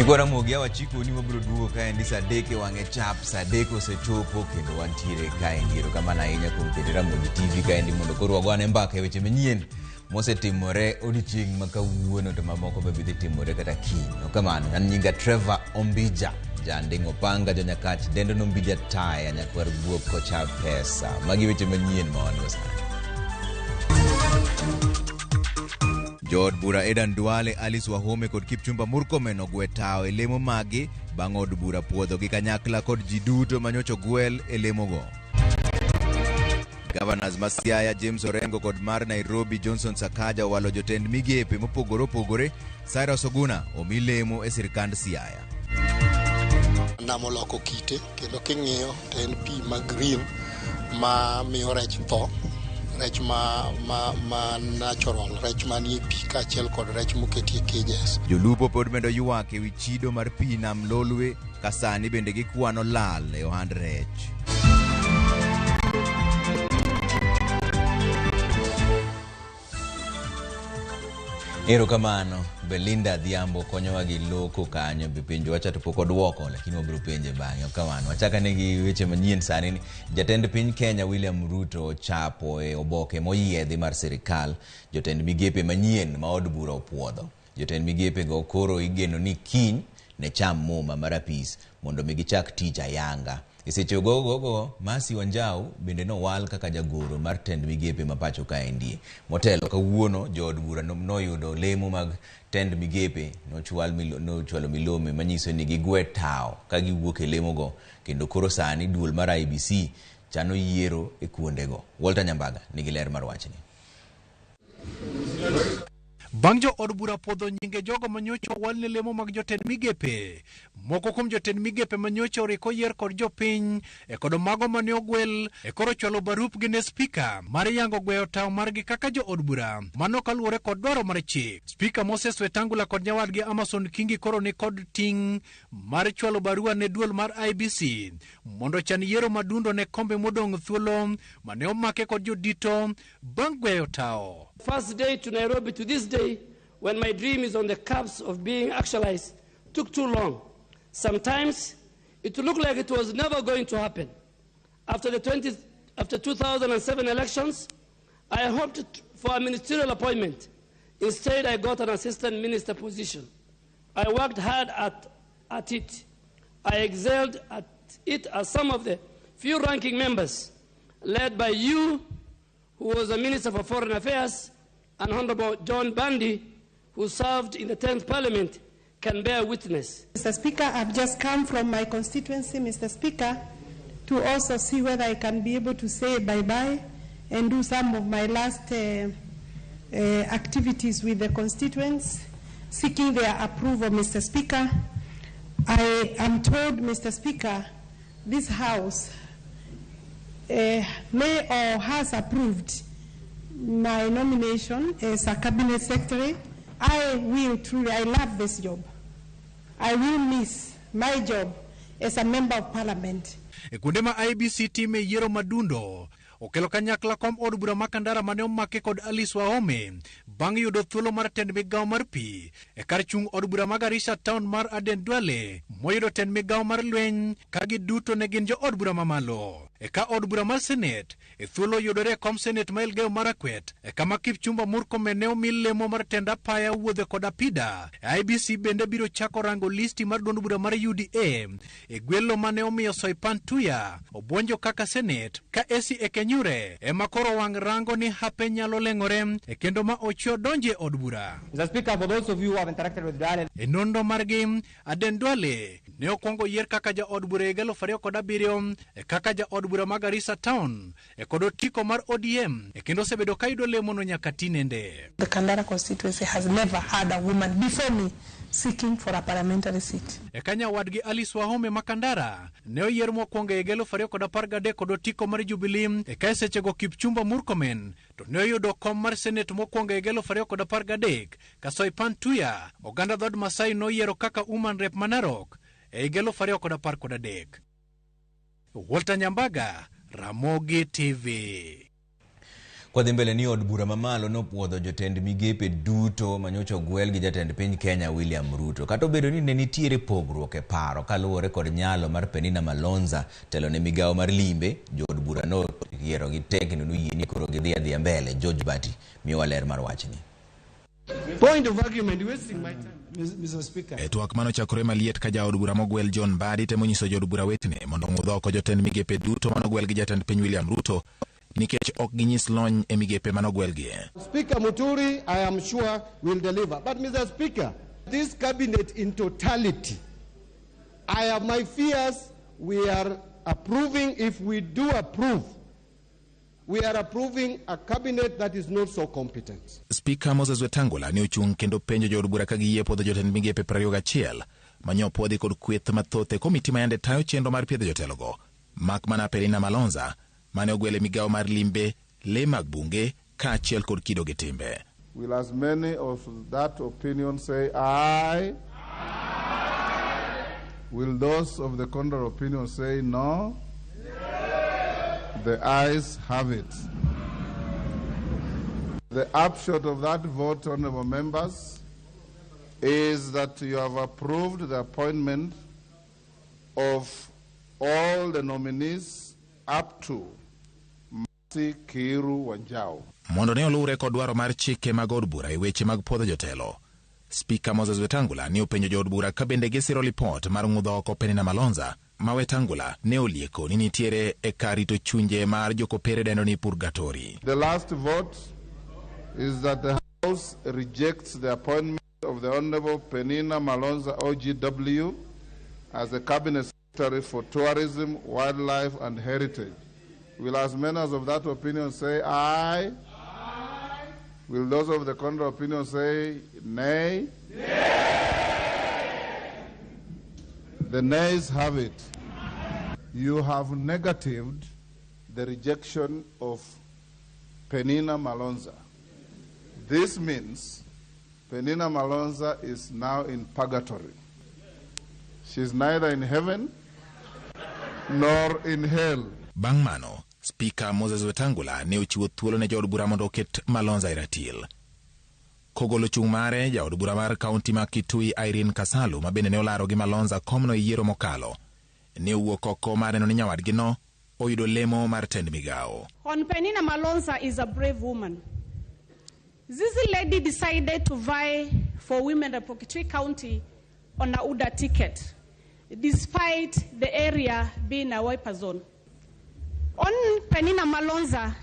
RAMOGI wachiko ni wabiro duogo kaendi saa 3 wang'e chap saa 3 osechopo kendo wantiere kaendi erokamano ahinya kuom keto RAMOGI TV kaendi mondo koro wagone mbaka e weche manyien mosetimore odiochieng' ma kawuono to mamoko be bidhi timore kata kiny. Erokamano, an nyinga Trevor Ombija, janding'o panga janyakach dendo nombija taya nyakwar guok kocha pesa. Magi weche manyien ma wan go sani. Jod bura Edan Duale, Alice Wahome kod Kipchumba Murkomen ogwe tao e lemo magi bang' od bura puodho gi kanyakla kod ji duto manyocho gwel e lemo go. Governors ma Siaya James Orengo kod mar Nairobi Johnson Sakaja owalo jotend migepe mopogore opogore. Cyrus Oguna omi lemo e sirkand Siaya. Namo loko kite kendo king'iyo to en pi ma green ma miyo rech tho. Rech ma natural, rech manie pi kaachiel kod rech moketie cages. Jolupo pod medo ywak ewi chido mar pi nam Lolwe ka sani bende gikwano lal e ohand rech. Erokamano, Belinda Dhiambo konyowa gi loko kanyo be penjo wacha to pok odwoko lakini wabiro penje bang'e. Erokamano, wachaka negi weche manyien sani ni jatend piny Kenya William Ruto chapo e oboke moyiedhi mar sirikal jotend migepe manyien ma od bura opuodho. Jotend migepe go koro igeno ni kiny ne cham muma mar apis mondo gichak tich ayanga. E seche go Masi Wanjau bende nowal kaka jagoro mar tend migepe ma pacho kaendi. Motelo kawuono jood bura noyudo lemo mag tend migepe nochwalo milome manyiso ni gigwe tao ka giwuok e lemo go kendo koro sani duol mar IBC chano yiero e kuondego. Walter Nyambaga nigi ler mar wachni. Bang' jo od bura podho nyinge jogo manyocho walne lemo mag jotend migepe. Moko kuom jotend migepe manyocho riko yier kod jopiny e kod mago mane ogwel e koro chwalo barup gi ne spika mar yango gweyo tao margi kaka jo od bura mano kaluwore kod dwaro mar chik. Spika Moses Wetangula kod nyawadgi Amason Kingi koro ni kod ting' mar chwalo barua ne duol mar IBC mondo chan yiero madundo ne kombe modong' thuolo mane omake kod jodito bang' gweyo tao. First day to Nairobi to this day, when my dream is on the cusp of being actualized, took too long. Sometimes it looked like it was never going to happen. After 2007 elections, I hoped for a ministerial appointment. Instead, I got an assistant minister position. I worked hard at it. I excelled at it as some of the few ranking members, led by you, who was a Minister for Foreign Affairs, and Honorable John Bandy, who served in the 10th Parliament, can bear witness. Mr. Speaker, I've just come from my constituency, Mr. Speaker, to also see whether I can be able to say bye-bye and do some of my last activities with the constituents, seeking their approval, Mr. Speaker. I am told, Mr. Speaker, this House may or has approved my nomination as a cabinet secretary. I love this job. I will miss my job as a member of parliament. Kuonde ma IBC time yiero madundo okelo kanyakla kom od bura makandara mane omake kod Alice Wahome bang' yudo thuolo mar tend migawo mar pi e kar chung od bura ma Garissa town mar Aden Duale moyudo tend migawo mar lweny ka giduto ne gin jo od bura mamalo. E ka od bura mar Senate e thuolo yudore kom Senate ma Elgeyo Marakwet e kama Kipchumba Murkomen ne omi lemo mar tend apaya wuodhe kod apida. IBC bende biro chako rango listi mar duond bura mar UDA e gwelo mane omiyo Soipan Tuya obwonjo kaka Senate ka esi Ekenyure ema koro wang' rango ni hape nyalo leng'ore e kendo ma ochio donje od bura. Mr. Speaker, for those of you who have interacted with Duale, e nondo margi Aden Duale ne okwongo yier kaka ja od bura e 2007 e kaka ja od bura ma Garissa town e kod otiko mar ODM e kendo sebedo kayudo lemo no nyaka tinende. The Kandara constituency has never had a woman before me seeking for a parliamentary seat. E kanya wadgi Alice Wahome Makandara ne oyier mokwongo e 2013 kod otiko mar Jubilee e ka sechego Kipchumba Murkomen to ne oyudo kom mar Senate mokwongo e 2013 ka Soipan Tuya oganda dhod Masai noyiero kaka woman rep Manarok e 2013. Walter Nyambaga, RAMOGI TV. Kwa dhi mbele ni od bura mamalo nopuodho jotend migepe duto manyocha ogwel gi jatend piny Kenya William Ruto. Kata obedo ni ne nitiere pogruok e paro kaluwore kod nyalo mar Penina Malonza telo ne migawo mar limbe, jod bura no yiero gi tekno noyie ni koro gidhi adhiya mbele. George Bati miyowa ler mar wachni. Point of argument, wasting my time, Mr. Speaker. Twak mano chakore maliet ka jaod bura mogwel John Badi temo nyiso jod bura wetne mondo ng'udh oko jotend migepe duto manogwel gi jatend piny William Ruto nikech ok ginyis lony e migepe manogwel gi. Speaker Muturi, I am sure will deliver. But Mr. Speaker, this cabinet in totality, I have my fears we are approving, if we do approve, we are approving a cabinet that is not so competent. Speaker Moses Wetangula ne ochung' kendo penjo jod bura ka giyie podho jotend migepe 21 manyo podhi kod kweth mathoth e komiti mayande tayo chenro mar piedho jotelogo. Mak mana Penina Malonza mane ogwele migawo mar limbe, le mag bunge kaachiel kod kido gi timbe. Will as many of that opinion say aye? Will those of the contrary opinion say no? The ayes have it. The upshot of that vote, honorable members, is that you have approved the appointment of all the nominees up to Masi Kiru Wanjao. Mondo ne olure kod dwaro mar chike mag od bura e weche mag podho jotelo. Speaker Moses Wetangula ne openjo jod bura ka bende gisiro lipot mar ng'udho oko Penina Malonza ma Wetangula ne olieko ni nitiere e karito chunje mar jokopere dendo ni purgatory. The last vote is that the House rejects the appointment of the Honorable Penina Malonza OGW as the Cabinet Secretary for Tourism, Wildlife and Heritage. Will as many as of that opinion say aye? Aye. Will those of the contrary opinion say nay? Nay. The nays have it. You have negatived the rejection of Penina Malonza. This means Penina Malonza is now in purgatory. She's neither in heaven nor in hell. Bang' mano, Speaker Moses Wetangula ne ochiwo thuolo ne jaod bura mondo oket Malonza e ratil. Kogolo chung' mare, jaod bura mar kaunti ma Kitui Irene Kasalu ma bende ne olaro gi Malonza komno e yiero mokalo ne owuok oko mar neno ni nyawadgino oyudo lemo mar tend migawo. On Penina Malonza is a brave woman. This lady decided to vie for women of Kitui County on a UDA ticket, despite the area being a wiper zone. On Penina Malonza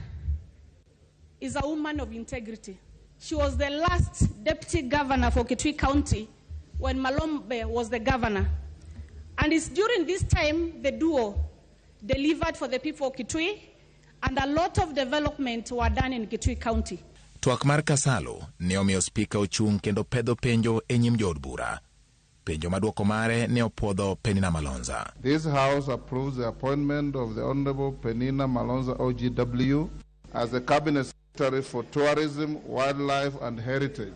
is a woman of integrity. She was the last deputy governor for Kitui County when Malombe was the governor. And it's during this time the duo delivered for the people of Kitui, and a lot of development were done in Kitui County. Twak mar Kasalu ne omiyo Speaker ochung' kendo pedho penjo e nyim jood bura. Penjo maduoko mare ne opodho Penina Malonza. This House approves the appointment of the Honorable Penina Malonza OGW as the Cabinet Secretary for Tourism, Wildlife and Heritage.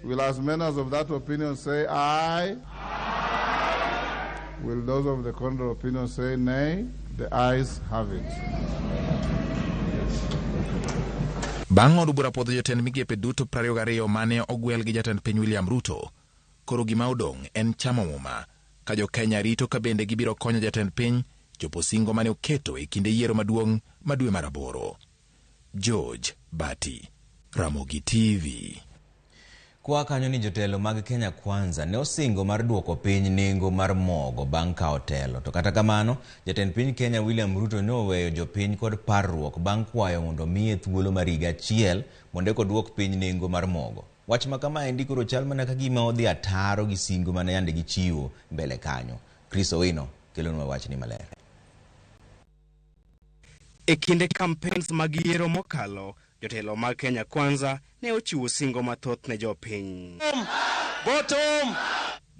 Will as many as of that opinion say aye? Aye. Will those of the contrary opinion say nay? The ayes have it. Bang' od bura podho jotend migepe duto 22 mane ogwel gi jatend piny William Ruto, koro gima odong' en chamo muma ka jo Kenya rito ka bende gibiro konyo jatend piny chopo singo mane oketo e kinde yiero maduong' ma dwe mar 8. George Bati, Ramogi TV. Kwa kanyo ni jotelo mag Kenya Kwanza ne osingo mar duoko piny nengo mar mogo bang' ka otelo. To kata kamano, jatend piny Kenya William Ruto ne oweyo jopiny kod parruok bang' kwayo mondo miye thuolo mar higa achiel mondo eko duok piny nengo mar mogo. Wach ma kama endi koro chal mana ka gima odhi ataro gi singo mane yande gichiwo mbele kanyo. Chris Owino kelonwa wach ni maler. E kinde campaigns mag yiero mokalo, jotelo mag Kenya Kwanza ne ochiwo singo mathoth ne jopiny. Bottom!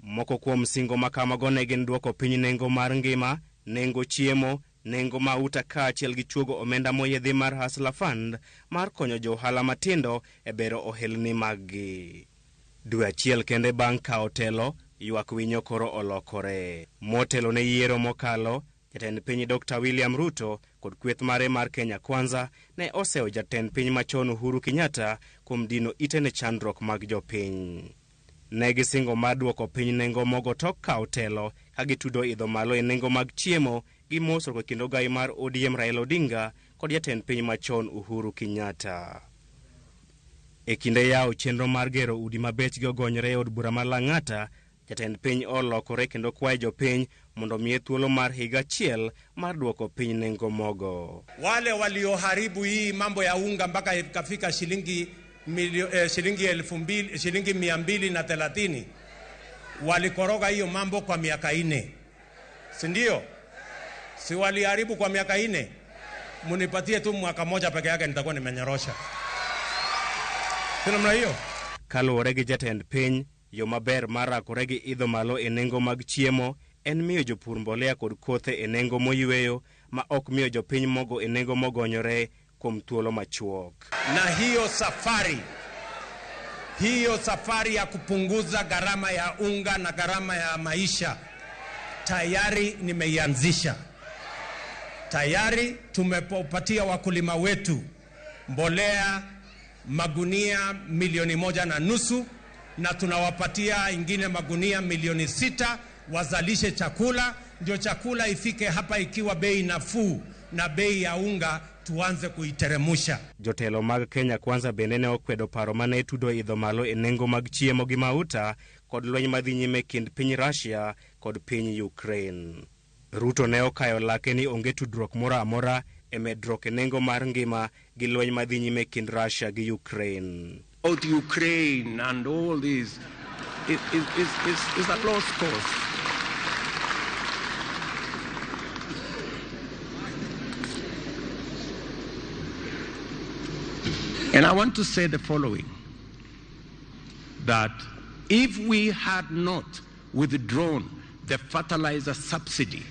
Moko kuom singo makamago ne gin duoko piny nengo mar ngima, nengo chiemo, nengo mauta kaachiel gi chuogo omenda moyedhi mar Hustler Fund mar konyo johala matindo e bero ohelni maggi. Dwe achiel kende bang' ka otelo, ywak winyo koro olokore. Motelo ne yiero mokalo, jatend piny Dr. William Ruto kod kweth mare mar Kenya Kwanza ne oseo jatend piny machon Uhuru Kenyatta kuom dino ite ne chandruok mag jopiny. Ne gisingo mar duoko piny nengo mogo tok kawo telo ka gitudo idho malo e nengo mag chiemo gi mosruok e kind ogai mar ODM Raila Odinga kod jatend piny machon Uhuru Kenyatta. E kinde yawo chenro mar gero udi mabechgi ogonyore e od bura mar Lang'ata, jatend piny olokore kendo kwayo jopiny mondo miye thuolo mar higa achiel mar duoko piny nengo mogo. Wale walioharibu hii mambo ya unga mpaka ikafika shilingi 230 walikoroga hiyo mambo kwa miaka 4. Si ndio? Si waliharibu kwa miaka 4? Munipatie tu mwaka moja peke yake nitakuwa nimenyorosha. Sina hiyo. Kaluwore gi jatend piny, yo maber mar rakore gi idho malo e nengo mag chiemo en miyo jopur mbolea kod kothe e nengo moyweyo ma ok miyo jopiny mogo e nengo mogonyore kuom thuolo machuok. Na hiyo safari ya kupunguza gharama ya unga na gharama ya maisha tayari nimeianzisha. Tayari tumepatia wakulima wetu mbolea magunia 1.5 milioni na tunawapatia ingine magunia 6 wazalishe chakula, ndio chakula ifike hapa ikiwa bei nafuu na bei ya unga tuanze kuiteremusha. Jotelo mag Kenya Kwanza bende ne okwedo paro mane tudo idho malo e nengo mag chiemo gi mauta kod lweny madhi nyime kind piny Russia kod piny Ukraine. Ruto ne okayo lake ni onge tudruok moro amora e medruok e nengo mar ngima gi lweny madhi nyime kind Russia gi Ukraine. Out Ukraine and all this is a lost cause. And I want to say the following, that if we had not withdrawn the fertilizer subsidy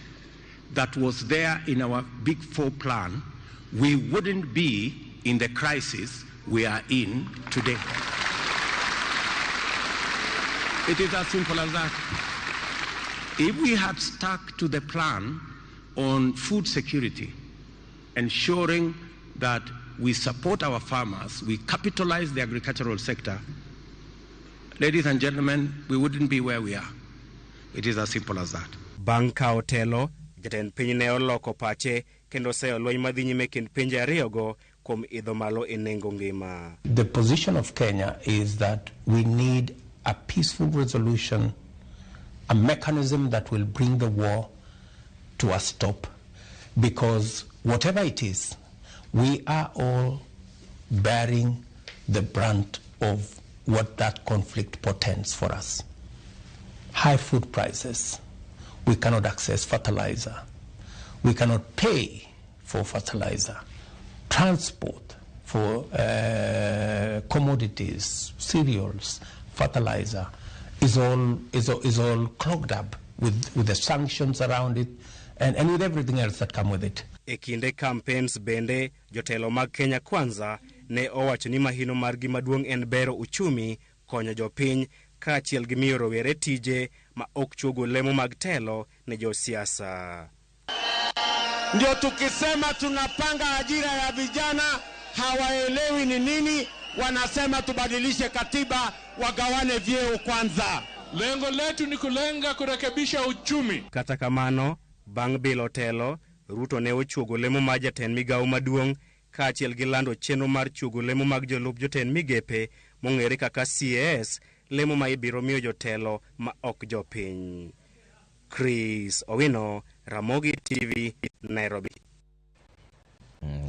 that was there in our Big Four plan, we wouldn't be in the crisis we are in today. It is as simple as that. If we had stuck to the plan on food security, ensuring that we support our farmers, we capitalize the agricultural sector, ladies and gentlemen, we wouldn't be where we are. It is as simple as that. Bang' kawo telo, jatend piny ne oloko pache kendo seyo lweny madhi nyime kind pinje ariyogo kuom idho malo e nengo ngima. The position of Kenya is that we need a peaceful resolution, a mechanism that will bring the war to a stop, because whatever it is, we are all bearing the brunt of what that conflict portends for us. High food prices. We cannot access fertilizer. We cannot pay for fertilizer. Transport for commodities, cereals, fertilizer is all clogged up with the sanctions around it and with everything else that come with it. E kinde campaigns bende, jotelo mag Kenya Kwanza ne owacho ni mahino margi maduong' en bero uchumi, konyo jopiny, kaachiel gi miyo rowere tije ma ok chogo lemo mag telo ne josiasa. Ndio tukisema tunapanga ajira ya vijana, hawaelewi ni nini, wanasema tubadilishe katiba, wagawane vyeo kwanza. Lengo letu ni kulenga kurekebisha uchumi. Kata kamano, bang' bilo telo, Ruto ne ochuogo lemo mag jatend migawo maduong' kaachiel gi lando chenro mar chuogo lemo mag jolup jotend migepe mong'ere kaka CAS, lemo ma ibiro miyo jotelo ma ok jopiny. Chris Owino, Ramogi TV, Nairobi.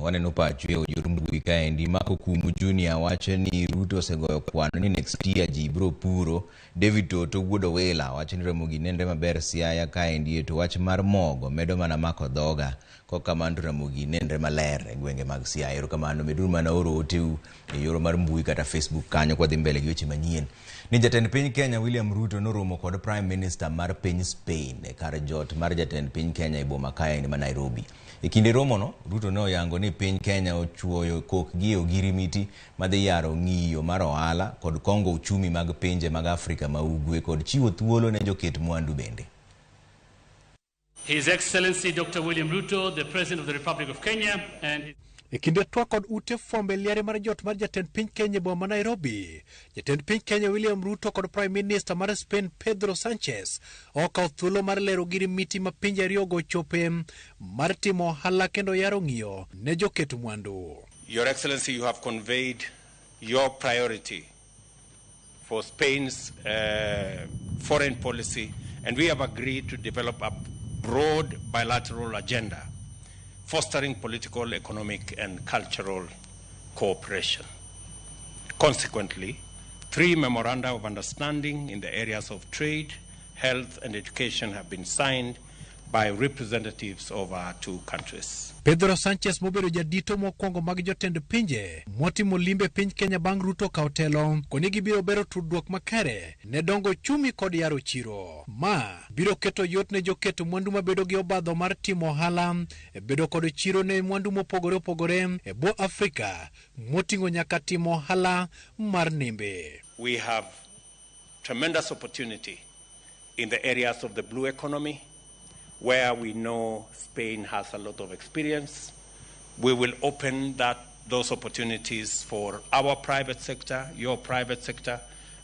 Waneno pacho e yor mbui kaendi. Mako Kumu Junior wacho ni Ruto osegoyo kwano ni next year ji biro puro. David Toto wuodo wela wacho ni Ramogi nenre maber Siaya kaendi, to wach mar mogo medo mana mako dhoga kokamano Ramogi nenre maler e gwenge mag Siaya. Erokamano meduru mana oro oteu e yor mar mbui kata Facebook kanyo kwa dhi mbele gi weche manyien. Ni jatend piny Kenya William Ruto noromo kod Prime Minister mar piny Spain e kar jot mar jatend piny Kenya e boma kaendi ma Nairobi. E kinde romo no, Ruto ne oyango ni piny Kenya ochuoyo kokgi ogirimiti madhi yaro ng'iyo mar ohala kod kongo uchumi mag pinje mag Afrika ma ugwe kod chiwo thuolo ne joket mwandu bende. His Excellency Dr. William Ruto, the President of the Republic of Kenya, and E kinde twak kod ute fombe liare mar jot mar jatend piny Kenya boma Nairobi, jatend piny Kenya William Ruto kod Prime Minister mar Spain Pedro Sanchez okawo thuolo mar lero giri miti ma pinje ariyogo chope mar timo ohala kendo yaro ng'iyo ne joket mwandu. Your Excellency, you have conveyed your priority for Spain's foreign policy, and we have agreed to develop a broad bilateral agenda fostering political, economic, and cultural cooperation. Consequently, 3 memoranda of understanding in the areas of trade, health, and education have been signed by representatives of our 2 countries. Pedro Sanchez mobedo jadito mokwongo mag jotend pinje motimo limbe piny Kenya bang' Ruto kawo telo koni gibiro bero tudruok makare ne dongo chumi kod yaro chiro. Ma biro keto yot ne joketo mwandu mabedo gi obadho mar timo ohala bedo kod chiro ne mwandu mopogore opogore e bo Afrika moting'o nyaka timo ohala mar nembe. We have tremendous opportunity in the areas of the blue economy, where we know Spain has a lot of experience. We will open those opportunities for our private sector, your private sector,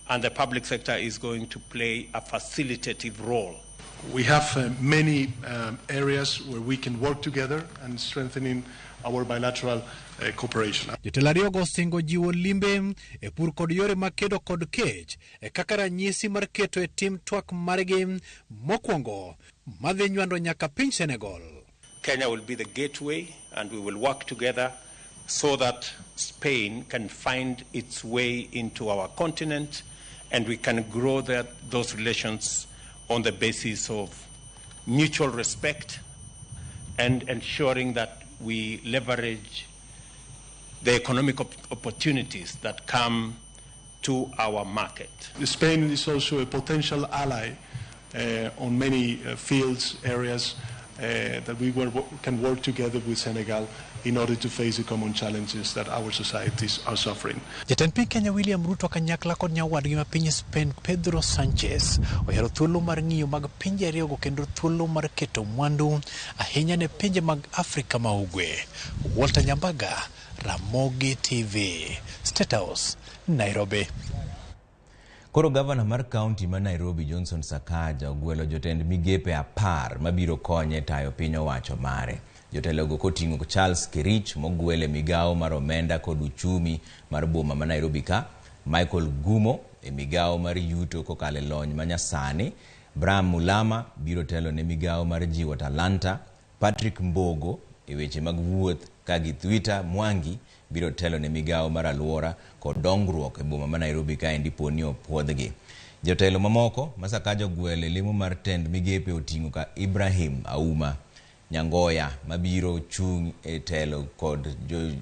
and the public sector is going to play a facilitative role. We have many areas where we can work together and strengthening our bilateral cooperation. Jotelo ariyogo osingo jiwo limbe e pur kod yore makedo kod kech e kaka ranyisi mar keto e tim twak margi mokwongo madhi nywando nyaka piny Senegal. Kenya will be the gateway, and we will work together so that Spain can find its way into our continent, and we can grow those relations on the basis of mutual respect and ensuring that we leverage the economic opportunities that come to our market. Spain is also a potential ally on many fields, areas that we can work together with Senegal in order to face the common challenges that our societies are suffering. Jatend piny Kenya William Ruto kanyakla kod nyawadgi ma piny Spain Pedro Sanchez oyaro thuolo mar ng'iyo mag pinje ariyogo kendo thuolo mar keto mwandu ahinya ne pinje mag Afrika ma ugwe. Walter Nyambaga, Ramogi TV, State House, Nairobi. Koro gavana mar kaunti ma Nairobi Johnson Sakaja ogwelo jotend migepe 10 mabiro konye tayo piny owacho mare. Jotelogo koting'o Charles Kerich mogwele migao mar omenda kod uchumi mar boma ma Nairobi ka, Michael Gumo e migao mar yuto kokale lony manyasani, Bram Mulama biro telo ne migao mar jiwo talanta, Patrick Mbogo e weche mag wuoth ka Githuita Mwangi biro telo ne migao mar alwora kod dongruok e boma ma Nairobi ka endi poni opuodhgi. Jotelo mamoko Masakaja gwele lemo mar tend migepe oting'o ka Ibrahim Auma Nyangoya mabiro chung e telo kod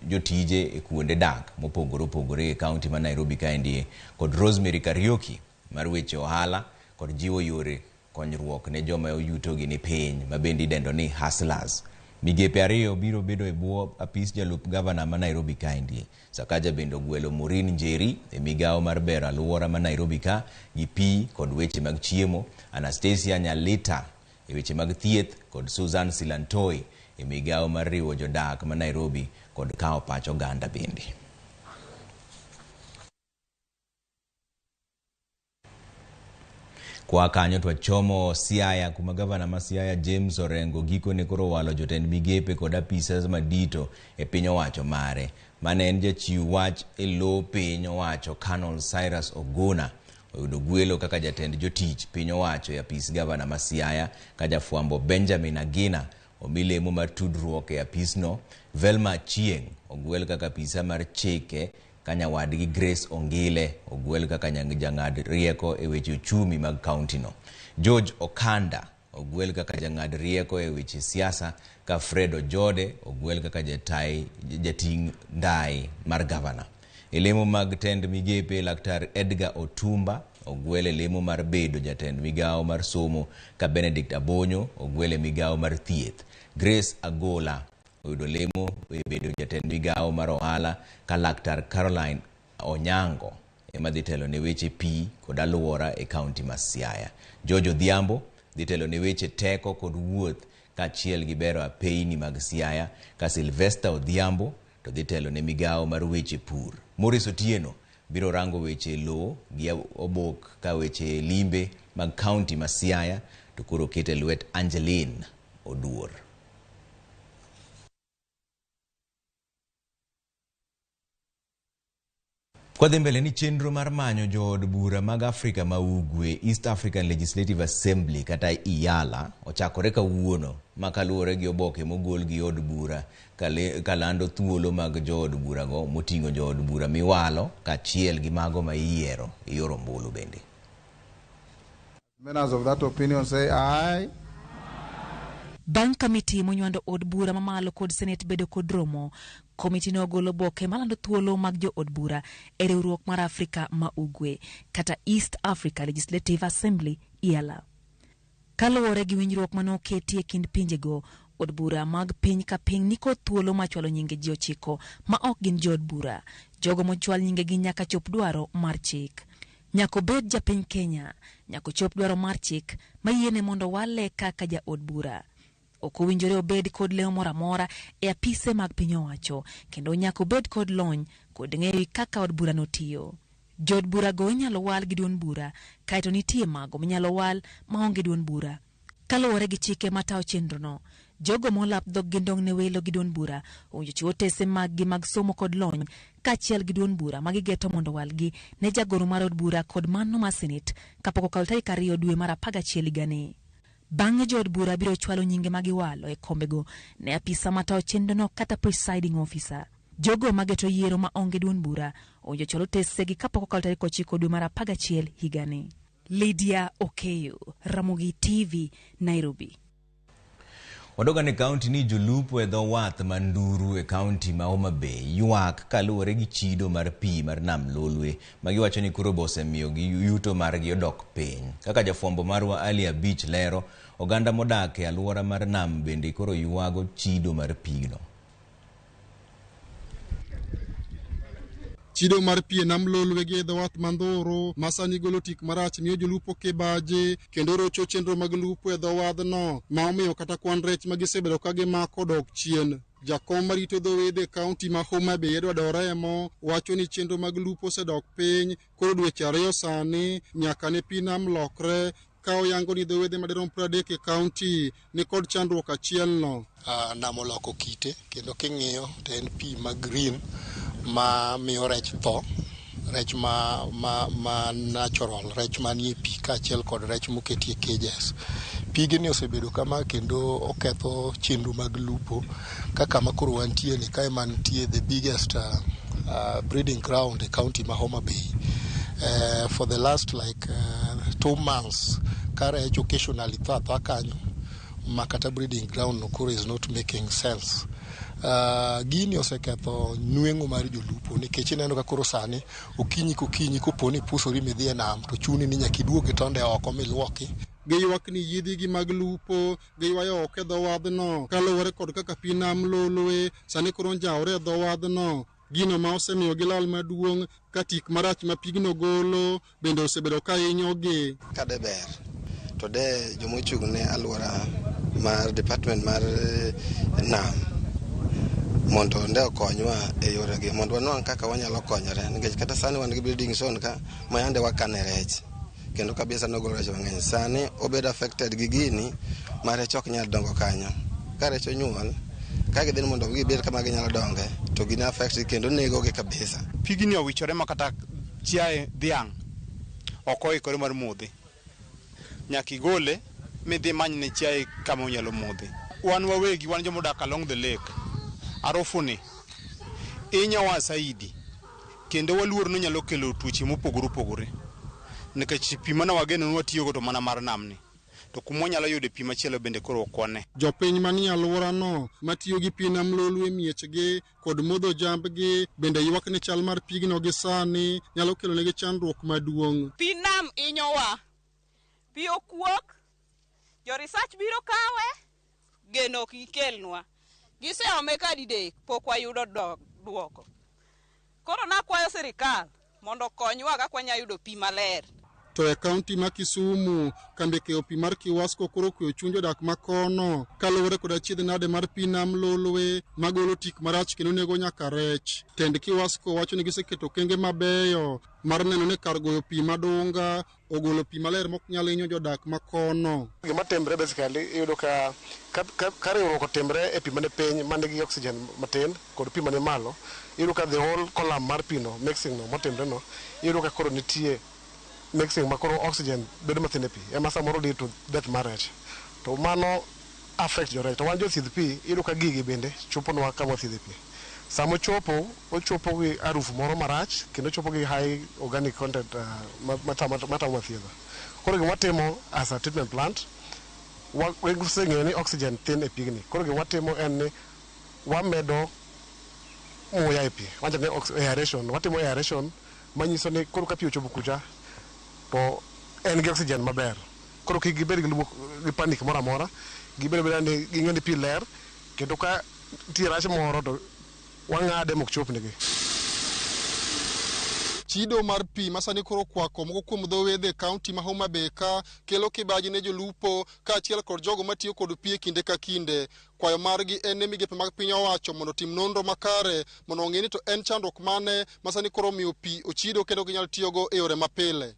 jotije e kuonde dak mopogore opogore e kaunti ma Nairobi ka endi kod Rosemary Kariuki mar weche ohala kod jiwo yore konyruok ne joma oyutogi ni piny mabendi dendo ni hustlers. Migepe ariyo biro bedo e bwo apis jalup gavana ma Nairobi ka endi. Sakaja bendo gwelo Maureen Njeri e migao mar bero alwora ma Nairobi ka gi pi kod weche mag chiemo, Anastasia Nyalita e weche mag thieth kod Susan Silantoi e migao mar riwo jodak ma Nairobi kod kao pacho ganda bendi. Kwa kanyo twachomo Siaya kuma gavana ma Siaya James Orengo giko ne koro walo jotend migepe kod apisas madito e piny owacho mare. Mane en jachiw wach e lo piny owacho Colonel Cyrus Oguna oyudo gwelo kaka jatend jotich piny owacho e apis gavana ma Siaya ka jafwambo Benjamin Agina omilemo mar tudruok e apisno. Velma Chieng ogwel kaka apisa mar chike kanyawadgi Grace Ongile ogwel kaka jang'ad rieko e weche uchumi mag kaunti no. George Okanda ogwel kaka jang'ad rieko e weche siasa ka Fred Ojode ogwel kaka jating ndai mar gavana. E lemo mag tend migepe Laktar Edgar Otumba ogwele lemo mar bedo jatend migao mar somo ka Benedict Abonyo ogwele migao mar thieth. Grace Agola oyudo lemo e bedo jatend migao mar ohala ka Laktar Caroline Onyango ema dhi telo ne weche pi kod alwora e kaunti ma Siaya. George Odhiambo dhi telo ne weche teko kod wuoth kachiel gi bero apeini mag Siaya ka Sylvester Odhiambo to dhi telo ne migawo mar weche pur. Morris Otieno biro rango weche lo gi obok ka weche limbe mag county ma Siaya to koro kete lwet Angeline Oduor. Kwa dhembele ni chenro mar manyo jood bura mag Afrika ma Ugwe, East African Legislative Assembly kata IALA ochakore kawuono makaluwore gi oboke mogol gi od bura kalando thuolo mag jood bura go moting'o jood bura miwalo kachiel gi mago ma iyiero e yor ombulu bende. Members of that opinion say aye. Bang' kamiti monywando od bura mamalo kod Senate bedo kod romo, komiti no ogolo boke malando thuolo mag jo od bura e riwruok mar Afrika ma Ugwe kata East Africa Legislative Assembly IALA. Kaluwore gi winjruok manoketi e kind pinjego, od bura mag piny ka piny niko thuolo machwalo nyinge ji 9 ma ok gin jo od bura. Jogo mochwal nyinge gi nyaka chop dwaro mar chik. Nyako bed ja piny Kenya, nyako chop dwaro mar chik mayiene mondo wale kaka ja od bura. Ok owinjore obed kod leo mora mora e apise mag piny owacho, kendo nyako bed kod lony kod ng'eyo kaka od bura notiyo. Jod bura go inyalo wal gi duond bura, kaito nitie mago minyalo wal maonge duond bura. Kaluwore gi chike matayo chenro no, jogo molap dhog gi ndong' ne welo gi duond bura owinjo chiwo otese mag gi mag somo kod lony kachiel gi duond bura magigeto mondo walgi ne jagoro mar od bura kod mano mar Senate kapok okalo tarik 2 dwe mar 11 higani. Bang'e jood bura biro chwalo nyinge magiwalo e kombego ne apisa matayo chenrono kata presiding officer. Jogo mageto yiero ma onge duond bura owinjo chwalo otesegi kapok okalo tarik 9 dwe mar 11 higani. Lydia Okeyo, Ramogi TV, Nairobi. Wadoga ne county ni jolupo e dho wath manduru e county ma Homa Bay ywak kaluwore gi chido mar pi mar nam Lolwe magiwacho ni koro bose miyo gi yuto margi odok piny. Kaka jafwambo marwa Ali Abich lero, oganda modak e alwora mar nam bende koro ywago chido mar pigno. Chido mar pie nam Lolwe gi dho wath mandhuro masani golo tik marach miyo jolupo kibaji kendo rocho chenro mag lupo e dho wadhno ma omiyo kata kwan rech magisebedo ka gimako dok chien. Jakom marito dho wedhe kaunti ma Homa Bay Edward Oremo wacho ni chenro mag lupo osedok piny koro dweche 2 sani nyaka ne pi nam lokre ka oyango ni dho wedhe madirom 30 e kaunti ni kod chandruok achielno. Nam oloko kite kendo king'iyo to en pi ma green ma miyo rech tho, rech ma natural, rech manie pi kaachiel kod rech moketie cages. Pigni osebedo kama kendo oketho chenro mag lupo kaka ma koro wantie ni kae mantie the biggest breeding ground e county ma Homa Bay. For the last 2 months, ka rech occasionally tho kanyo makata breeding ground no koro is not making sense. Gini oseketho nweng'o mar jolupo nikech ineno ka koro sani okinyi koponi pusori midhi e nam to chuni ni nyaka iduogi tonde oko miluoki. Giywak ni yidhi gi mag lupo giywayo oko e dho wadhno kaluwore kod kaka pi nam Lolwe sani koro njawore e dho wadhno. Gino ma osemiyo gilal maduong' ka tik marach ma pigno golo bende osebedo ka hinyogi. Kade ber to de jomochung' ne alwora mar department mar nam mondo nde okonywa e yoregi mondo wanwang' kaka wanyalo konyore nikech kata sani wan gi breeding zone ka mayande wakane rech kendo kabisa nogolo rech mang'eny. Sani obedo affected gi gini ma rech ok nyal dongo kanyo. Ka rech onyuol ka gidhi mondo gibed kama ginyalo donge to gini affect kendo negogi kabisa. Pigni owichore ma kata chiaye dhiang' ok oikore mar modhi. Nyaka igole midhi many ne chiaye kama onyalo modhi. Wan wawegi wan jomodak along the lake arofuni inyawa saidi kendo waluor no nyalo kelo tuoche mopogore opogore nikech pi mana wageno watiyo go to mana mar namni to kuma nyalo yude pi machielo bende koro okone. Jopiny manie alworano matiyo gi pi nam Lolwe miechgi kod modho jambgi bende ywak ni chal mar pigno gi sani nyalo kelo negi chandruok maduong'. Pi nam inyowa, pi okuok, jo research biro kawe, geno ok ikelnwa. Giseome kadidek pok wayudo duoko. Koro nakwayo sirikal mondo konywa kaka wanyalo yudo pi maler. To e kaunti ma Kisumu, kambi keyo pi mar Kiwasko koro kweyo chuny jodak ma kono kaluwore kod achiedh nade mar pi nam Lolwe magolo tik marach kendo nego nyaka rech. Tend Kiwasko wacho ni giseketo kenge mabeyo mar neno ni kar goyo pi madunga ogolo pi maler mok nyal hinyo jodak ma kono. Gima timbre basically iyudo ka riwruok otimre e pi mane piny mane gi oxygen matin kod pi mane malo, iyudo ka the whole column mar pi no mixing no motimre no, iyudo ka koro nitie mixing ma koro oxygen bedo mathin e pi ema samoro lead to death mar rech. To mano affect jo rech. To wan jothiedh pi iyudo ka gigi bende choponwa kama wathiedhe pi. Samo ochopo gi arufu moro marach kendo ochopo gi high organic content matamo thiedho. Koro gima watimo as a treatment plant, waseng'eyo ni oxygen thin e pigni. Koro gima watimo en ni wamedo muya e pi, wacho ni aeration. Watimo aeration manyiso ni koro ka pi ochopo kucha to en gi oxygen maber. Koro kik gibed gi panic moro amora, gibed ni ging'e ni pi ler kendo ka nitie rach moro to wang'ade mok chopnegi. Chido mar pi masani koro kwako moko kuom dho wedhe kaunti ma Homa Bay ka kelo kibaji ne jolupo kaachiel kod jogo matiyo kod pi kinde ka kinde. Kwayo margi en ne migepe mag piny owacho mondo tim nonro makare mondo ong'e ni to en chandruok mane masani koro miyo pi ochido kendo ginyal tiyogo e yore mapile.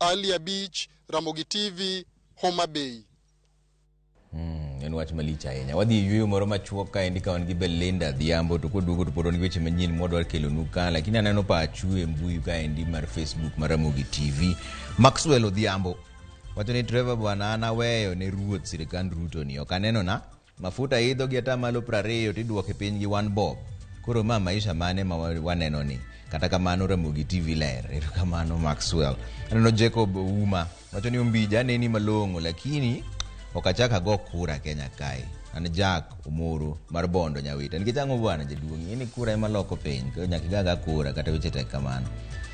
Ali Abich, Ramogi TV, Homa Bay. En wach malich ahinya. Wadhi yueyo moro machuok ka endi ka wan gi Belinda Dhiambo to koduogo to pod wan gi weche manyien mwadwar kelonu ka, lakini aneno pachu e mbui ka endi mar Facebook mar Ramogi TV. Maxwell Odhiambo wacho ni Trevor bwana an aweyo ne ruoth sirikand Ruto ni, ok aneno na mafuta idho gi ata malo 20 tidwoke piny gi 1 bob. Koro ma maisha mane ma waneno ni. Kata kamano Ramogi TV ler. Erokamano Maxwell. Aneno Jacob Uma wacho ni Ombija neni malong'o lakini okachaka go kura Kenya kae. An Jack Omoro mar Bondo Nyawita. Nikech ang'o bwana jaduong', ni kura ema loko piny. Koro nyaka gaga kura kata weche tek kamano.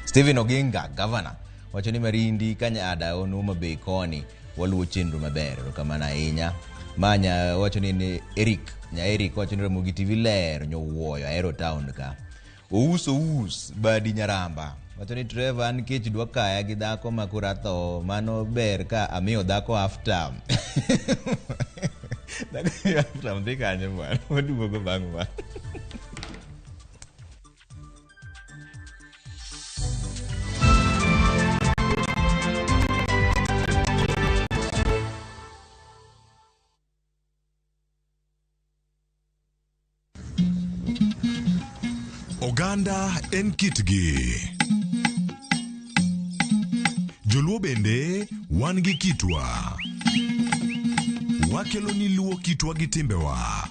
Stephen Oginga, governor, wacho ni Marindi Kanyada Homa Bay koni waluwo chenro maber. Erokamano ahinya. Manya wacho ni Eric wacho ni Ramogi TV ler nyowuoyo Aero Town ka. Ous badi Nyaramba wacho ni Trevor an kech dwa kaya gi dhako makura tho, mano ber ka amiyo dhako half term. Dhako half term dhi kanyo bwana, waduogo bang' bwana. Oganda en kitgi. Joluo bende wan gi kitwa. Wakelo ni luo kitwa gi timbewa.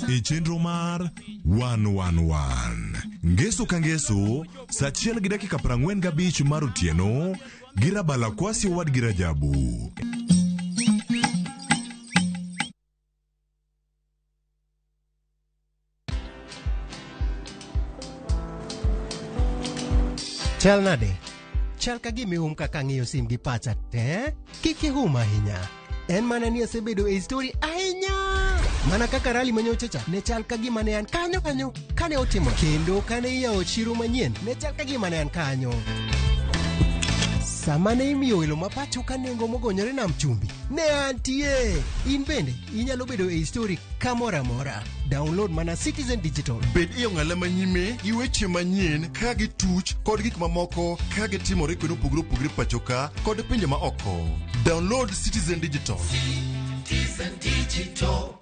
E chenro mar 111. Ngeso ka ngeso, saa 1:45 mar otieno, girabala kwasi wad girajabu. Chal nade? Chal ka gimi kaka ng'iyo sim gi pacha te? Kiki ahinya. En mana ni asebedo e story ahinya. Mana kaka rally manyochacha ne chal ka gima ne an kanyo kane otimo. Kendo kane iyawo chiro manyien ne chal ka gima ne an kanyo. Sama ne imiyo welo mapacho ka nengo mogonyore nam chumbi ne antie. In bende inyalo bedo e story kamora mora. Download mana Citizen Digital. Bed iyo ng'ala manyime gi weche manyien ka gi tuch kod gik mamoko ka gi timore kendo pugre pacho ka kod pinje ma oko. Download Citizen Digital. Citizen Digital.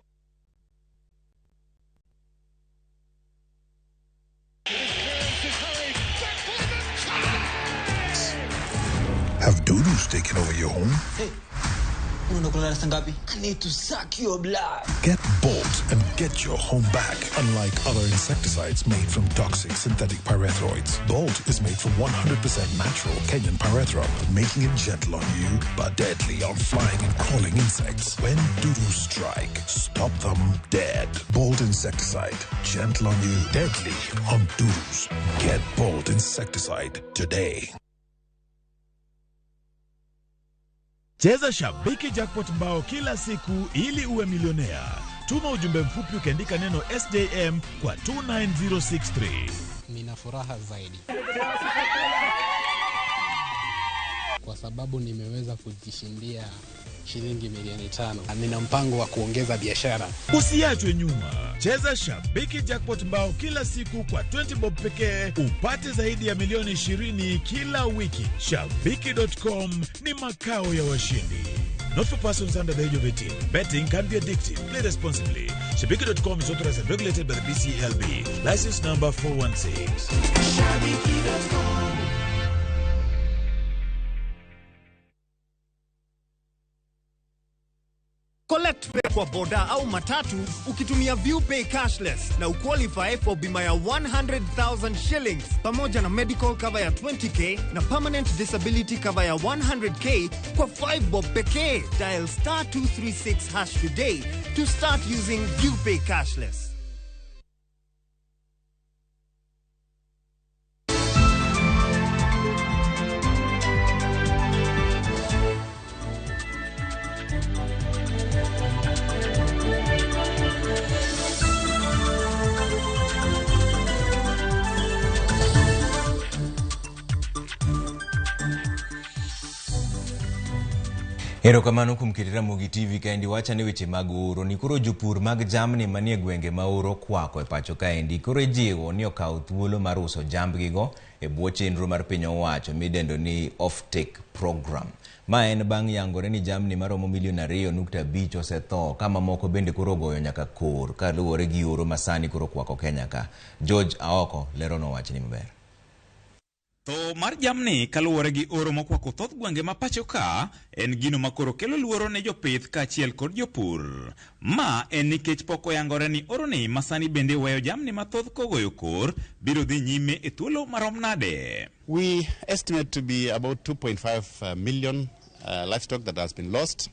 Have doodles taken over your home? Hey, I need to suck your blood. Get Bolt and get your home back. Unlike other insecticides made from toxic synthetic pyrethroids, Bolt is made from 100% natural Kenyan pyrethrum, making it gentle on you but deadly on flying and crawling insects. When doodles strike, stop them dead. Bolt insecticide, gentle on you, deadly on doodles. Get Bolt insecticide today. Cheza Shabiki Jackpot bao kila siku ili uwe milionea. Tuma ujumbe mfupi ukiandika neno SJM kwa 29063. nina furaha zaidi kwa sababu nimeweza kujishindia shilingi milioni 5. Nina mpango wa kuongeza biashara. Usiachwe nyuma. Cheza Shabiki Jackpot Mbao kila siku kwa 20 bob pekee upate zaidi ya milioni 20 kila wiki. Shabiki.com ni makao ya washindi. Not for persons under the age of 18. Betting can be addictive. Play responsibly. Shabiki.com is authorized and regulated by the BCLB. License number 416. Shabiki.com. Collect fare kwa boda au matatu ukitumia ViewPay cashless na uqualify for bima ya 100,000 shillings pamoja na medical cover ya 20k na permanent disability cover ya 100k kwa 5 bob pekee. Dial *236# today to start using ViewPay cashless. Erokamano kuom keto Ramogi TV kaendi wacha ni weche mag oro ni koro jopur mag jamni manie gwenge ma oro kwako e pacho kaendi koro ijiwo ni okaw thuolo mar uso jambgigo e bwo chenro mar piny owacho midendo ni off-take program. Ma en bang' yangore ni jamni maromo milion 2.5 osetho kama moko bende koro goyo nyaka kor kaluwore gi oro masani koro kwako Kenya ka. George Aoko lero no wach ni maber. To mar jamni kaluwore gi oro mokwako thoth gwenge ma pacho ka en gino makoro kelo luoro ne jopith kaachiel kod jopur. Ma en nikech pok oyangore ni oro ni masani bende weyo jamni mathoth kogoyo kor biro dhi nyime e thuolo marom nade. We estimate to be about 2.5 million livestock that has been lost.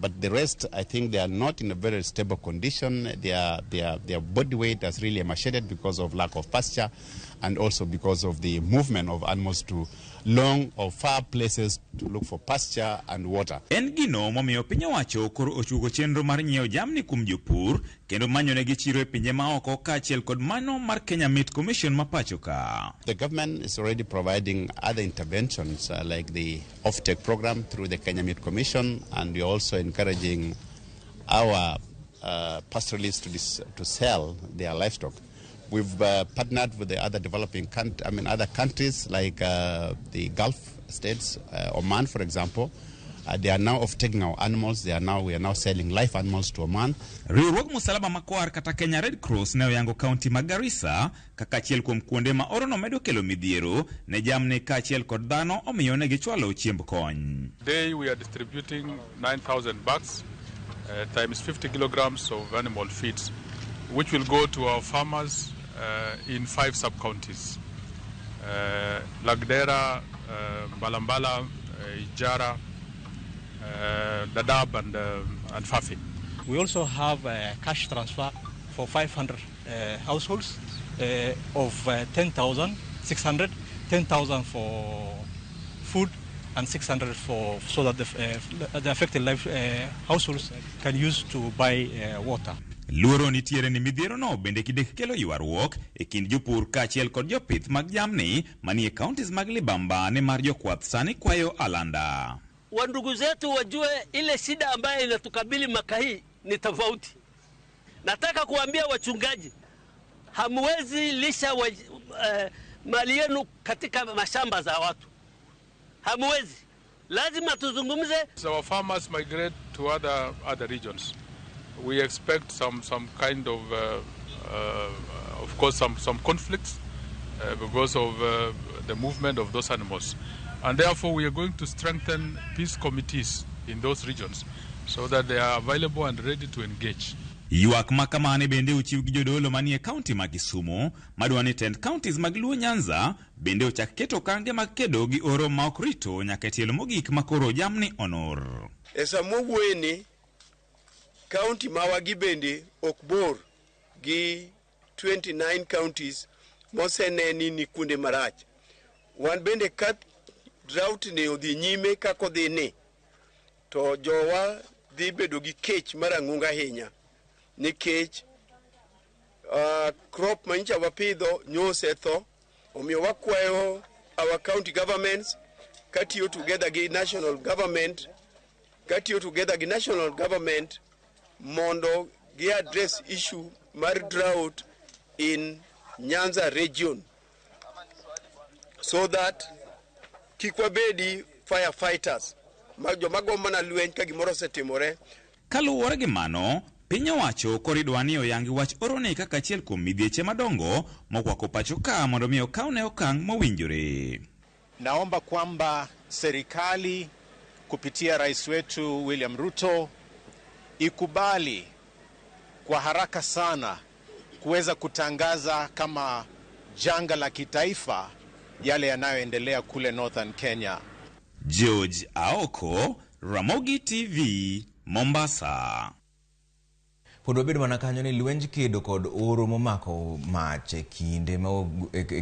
But the rest, I think they are not in a very stable condition. Their body weight has really emaciated because of lack of pasture and also because of the movement of animals to long or far places to look for pasture and water. En gino momiyo piny owacho koro ochugo chenro mar nyiewo jamni kuom jopur kendo manyone gi chiro e pinje maoko kaachiel kod mano mar Kenya Meat Commission ma pacho ka. The government is already providing other interventions like the off-take program through the Kenya Meat Commission, and we are also encouraging our pastoralists to sell their livestock. We've partnered with the other other countries like the Gulf states, Oman, for example. They are now off-taking our animals. We are now selling live animals to Oman. Riwruok Musalaba Makwar kata Kenya Red Cross ne oyango kaunti ma Garissa kaka achiel kuom kuonde ma oro no medo kelo midhiero ne jamni kaachiel kod dhano omiyo ne gichwalo chiemb kony. Today we are distributing 9,000 bags times 50 kilograms of animal feeds, which will go to our farmers in 5 sub-counties. Lagdera, Balambala, Ijara, Dadaab and Fafi. We also have a cash transfer for 500 households of 10,600, 10,000 for food and 600 so that the affected households can use to buy water. Luoro nitiere ni midhiero no bende kidek kelo ywaruok e kind jopur kaachiel kod jopith mag jamni manie counties mag Libamba ne mar jokwath sani kwayo alanda. Wandugu zetu wajue ile shida ambayo inatukabili mwaka hii ni tofauti. Nataka kuambia wachungaji, hamwezi lisha mali yenu katika mashamba za watu. Hamwezi. Lazima tuzungumze. So our farmers migrate to other regions. We expect some kind of course, some conflicts because of the movement of those animals. And therefore, we are going to strengthen peace committees in those regions so that they are available and ready to engage. Ywak makamane bende uchiw gi jodolo manie kaunti mag Kisumu, madwani 10 counties mag Luo Nyanza bende ochak keto kange mag kedo gi oro ma ok rito nyaka tielo mogik makoro jamni onor. Esa mogweni county mawagi bende okbor gi 29 counties moseneni ni kunde marach. Wan bende kat drought ne odhi nyime kako dhi ni to jowa dhi bedo gi kech marang'unga ahinya nikech crop manyicha wapidho nyosetho Omiyo wakwayo our county governments katiyo together gi national government mondo gi address issue mar drought in Nyanza region so that kikwabedi firefighters jomago mana lweny ka gimoro setimore. Kaluwore gi mano, piny owacho koridwa ni oyangi wach oroni kaka achiel kuom midhieche madongo mokwako pacho ka mondo mi okawne okang' mowinjore. Naomba kwamba serikali kupitia rais wetu William Ruto ikubali kwa haraka sana kuweza kutangaza kama janga la kitaifa yale yanayoendelea kule Northern Kenya. George Aoko, Ramogi TV, Mombasa. Pod wabedo mana kanyo ni lwenj kedo kod oro momako mach e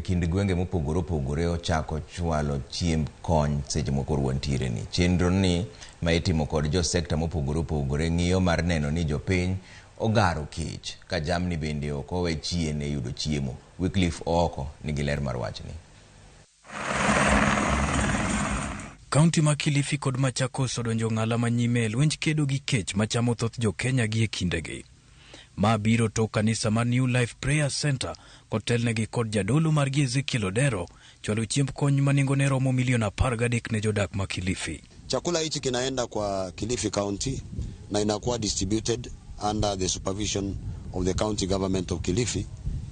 kind gwenge mopogore opogore ochako chwalo chiemb kony seche moko ruontiere ni. Chenro ni ma itimo kod jo sekta mopogore opogore ng'iyo mar neno ni jopiny ogaro kech ka jamni bende ok owe chien e yudo chiemo. Wycliffe Oko nigi ler mar wachni. Kaunti ma Kilifi kod Machakos odonjo ng'ala manyime lwenj kedo gi kech machamo thoth jo Kenya gi e kindegi. Ma biro to kanisa mar New Life Prayer Center kotelnegi kod jadolo margi Ezekiel Odero chwalo chiemb kony manengone romo milioni 13 ne jodak ma Kilifi. Chakula hichi kinaenda kwa Kilifi County na inakuwa distributed under the supervision of the county government of Kilifi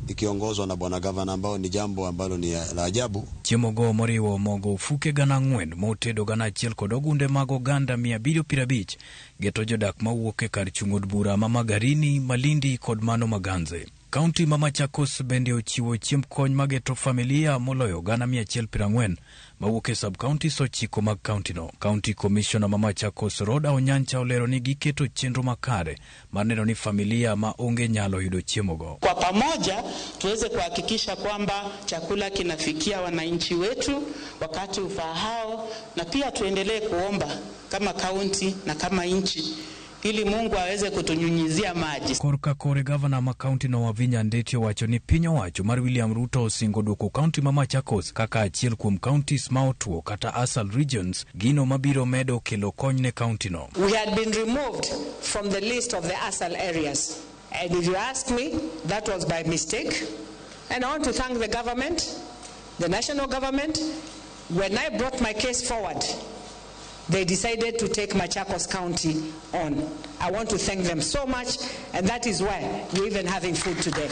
ikiongozwa na bwana gavana, ambao ni jambo ambalo ni la ajabu. Chiemo go moriwo mogo fuke gana 4 motedo gana 1 kod ogunde mag oganda 750 geto jodak mawuok e kar chung'od bura ma Magarini, Malindi kod mano Maganze. Kaunti ma Machakos bende ochiwo chiemb kony mageto familia moloyo gana 140 mawuok e sub-counties 9 mag kaunti no. County Commissioner ma Machakos Roda Onyancha olero ni giketo chenro makare mar neno ni familia ma onge nyalo yudo chiemo go. Kwa pamoja tuweze kuhakikisha kwamba chakula kinafikia wananchi wetu wakati ufahao, na pia tuendelee kuomba kama kaunti na kama nchi ili Mungu aweze kutunyunyizia maji. Korka kore gavana ma kaunti no Wavinya Ndeti wacho ni piny owacho mar William Ruto osingo duoko kaunti ma Machakos kaka achiel kuom counties ma otuo kata ASAL regions gino mabiro medo kelo kony ne kaunti no. We had been removed from the list of the ASAL areas, and if you ask me, that was by mistake. And I want to thank the government, the national government. When I brought my case forward, they decided to take Machakos County on. I want to thank them so much, and that is why we're even having food today.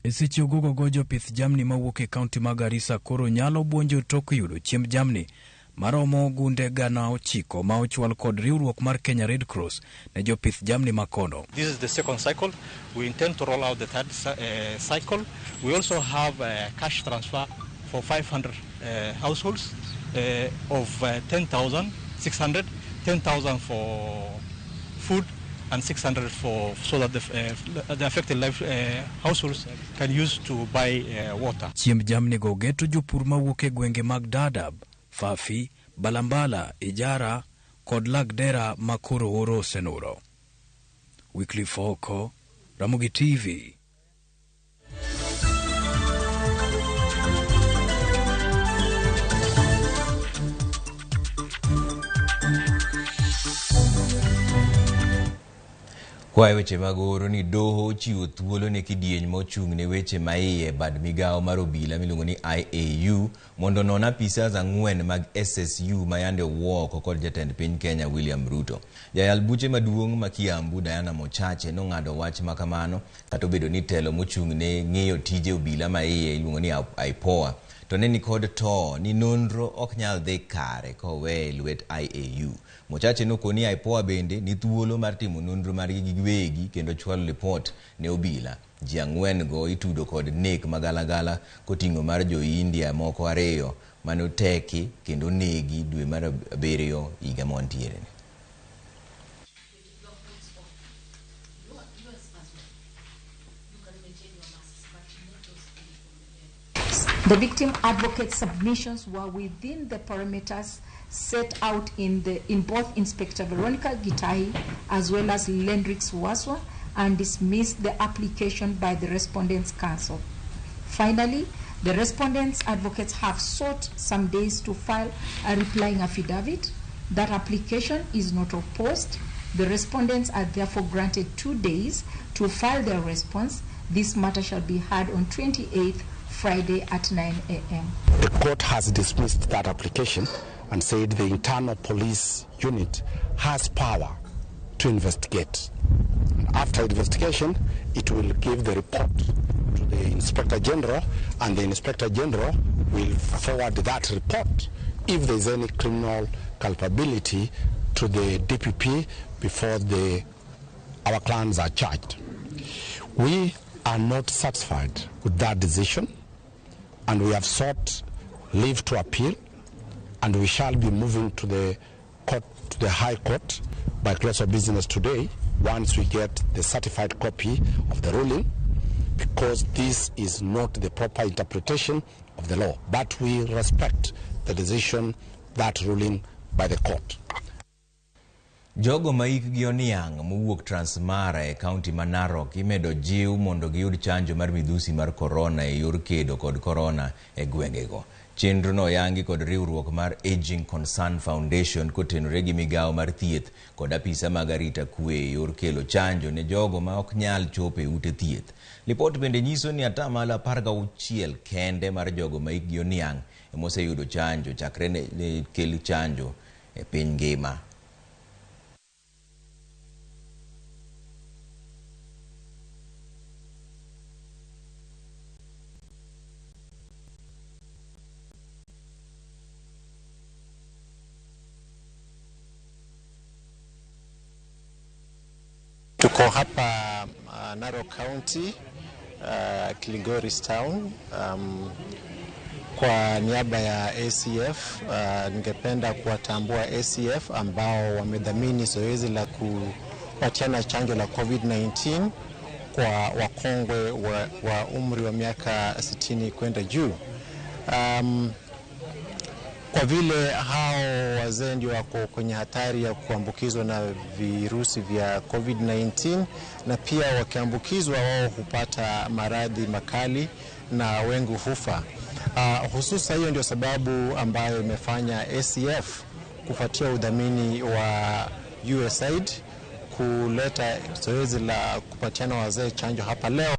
Seche ogogo gojo pith jamni mawuok e kaunti ma Garissa koro nyalo buonjo tok yudo chiemb jamni maromo gunde gana 9 ma ochwal kod riwruok mar Kenya Red Cross ne jopith jamni makono. This is the second cycle. We intend to roll out the third cycle. We also have a cash transfer for 500 households of 10,600, 10,000 for food and 600 for so that the affected households can use to buy water. Chiemb jamni go geto jopur mawuok e gwenge mag Dadaab, Fafi, Balambala, Ijara kod Lagdera makoro oro senuro. Wycliffe Oko, Ramogi TV. Kwa weche mag oro ni doho chiwo thuolo ne kidieny mochung' ne weche maiye bad migao mar obila miluongo ni IAU mondo non apisas 4 mag SSU mayande owuok kod jatend piny Kenya William Ruto. Jayal buche maduong' ma Kiambu Diana Mochache nong'ado wach makamano kata obedo ni telo mochung' ne ng'iyo tije obila maiye iluongo ni IPOA to ne ni kod to ni nonro ok nyal dhi kare kowe lwet IAU. Mochache nokoni IPOA bende ni thuolo mar timo nonro mar giwegi kendo chwalo report ne obila. Ji 4 go itudo kod nek magalagala koting'o mar jo India moko 2 manoteki kendo negi dwe mar 7 higa montiere. The victim advocate submissions were within the parameters set out in both Inspector Veronica Gitahi as well as Lendrix Waswa, and dismissed the application by the Respondents' Council. Finally, The respondents' advocates have sought some days to file a replying affidavit. That application is not opposed. The respondents are therefore granted 2 days to file their response. This matter shall be heard on 28th, Friday at 9 a.m. The court has dismissed that application and said the internal police unit has power to investigate. After investigation, it will give the report to the Inspector General, and the Inspector General will forward that report if there is any criminal culpability to the DPP before our clans are charged. We are not satisfied with that decision, and we have sought leave to appeal, and we shall be moving to the court, to the High Court, by close of business today, once we get the certified copy of the ruling, because this is not the proper interpretation of the law. But we respect the decision, that ruling by the court. Jogo maikgi oniang' mowuok Transmara e kaunti ma Narok imedo jiw mondo giyud chanjo mar midhusi mar korona e yor kedo kod korona e gwengego. Chenro no yangi kod riwruok mar Aging Concern Foundation kotenore gi migawo mar thieth kod apisa mag arita kwe e yor kelo chanjo ne jogo ma ok nyal chopo e ute thieth. Lipot bende nyiso ni atamalo 16 kende mar jogo maikgi oniang' emoseyudo chanjo chakre ne kel chanjo e piny ngima. Tuko hapa Narok County, Kilgoris Town. Kwa niaba ya ACF, ningependa kuwatambua ACF ambao wamedhamini zoezi la kupatiana chanjo la COVID-19 kwa wakongwe wa umri wa miaka 60 kwenda juu. Kwa vile hao wazee ndio wako kwenye hatari ya kuambukizwa na virusi vya COVID-19, na pia wakiambukizwa wao hupata maradhi makali na wengi hufa. Hususa hiyo ndio sababu ambayo imefanya ACF kufuatia udhamini wa USAID kuleta zoezi la kupatiana wazee chanjo hapa leo.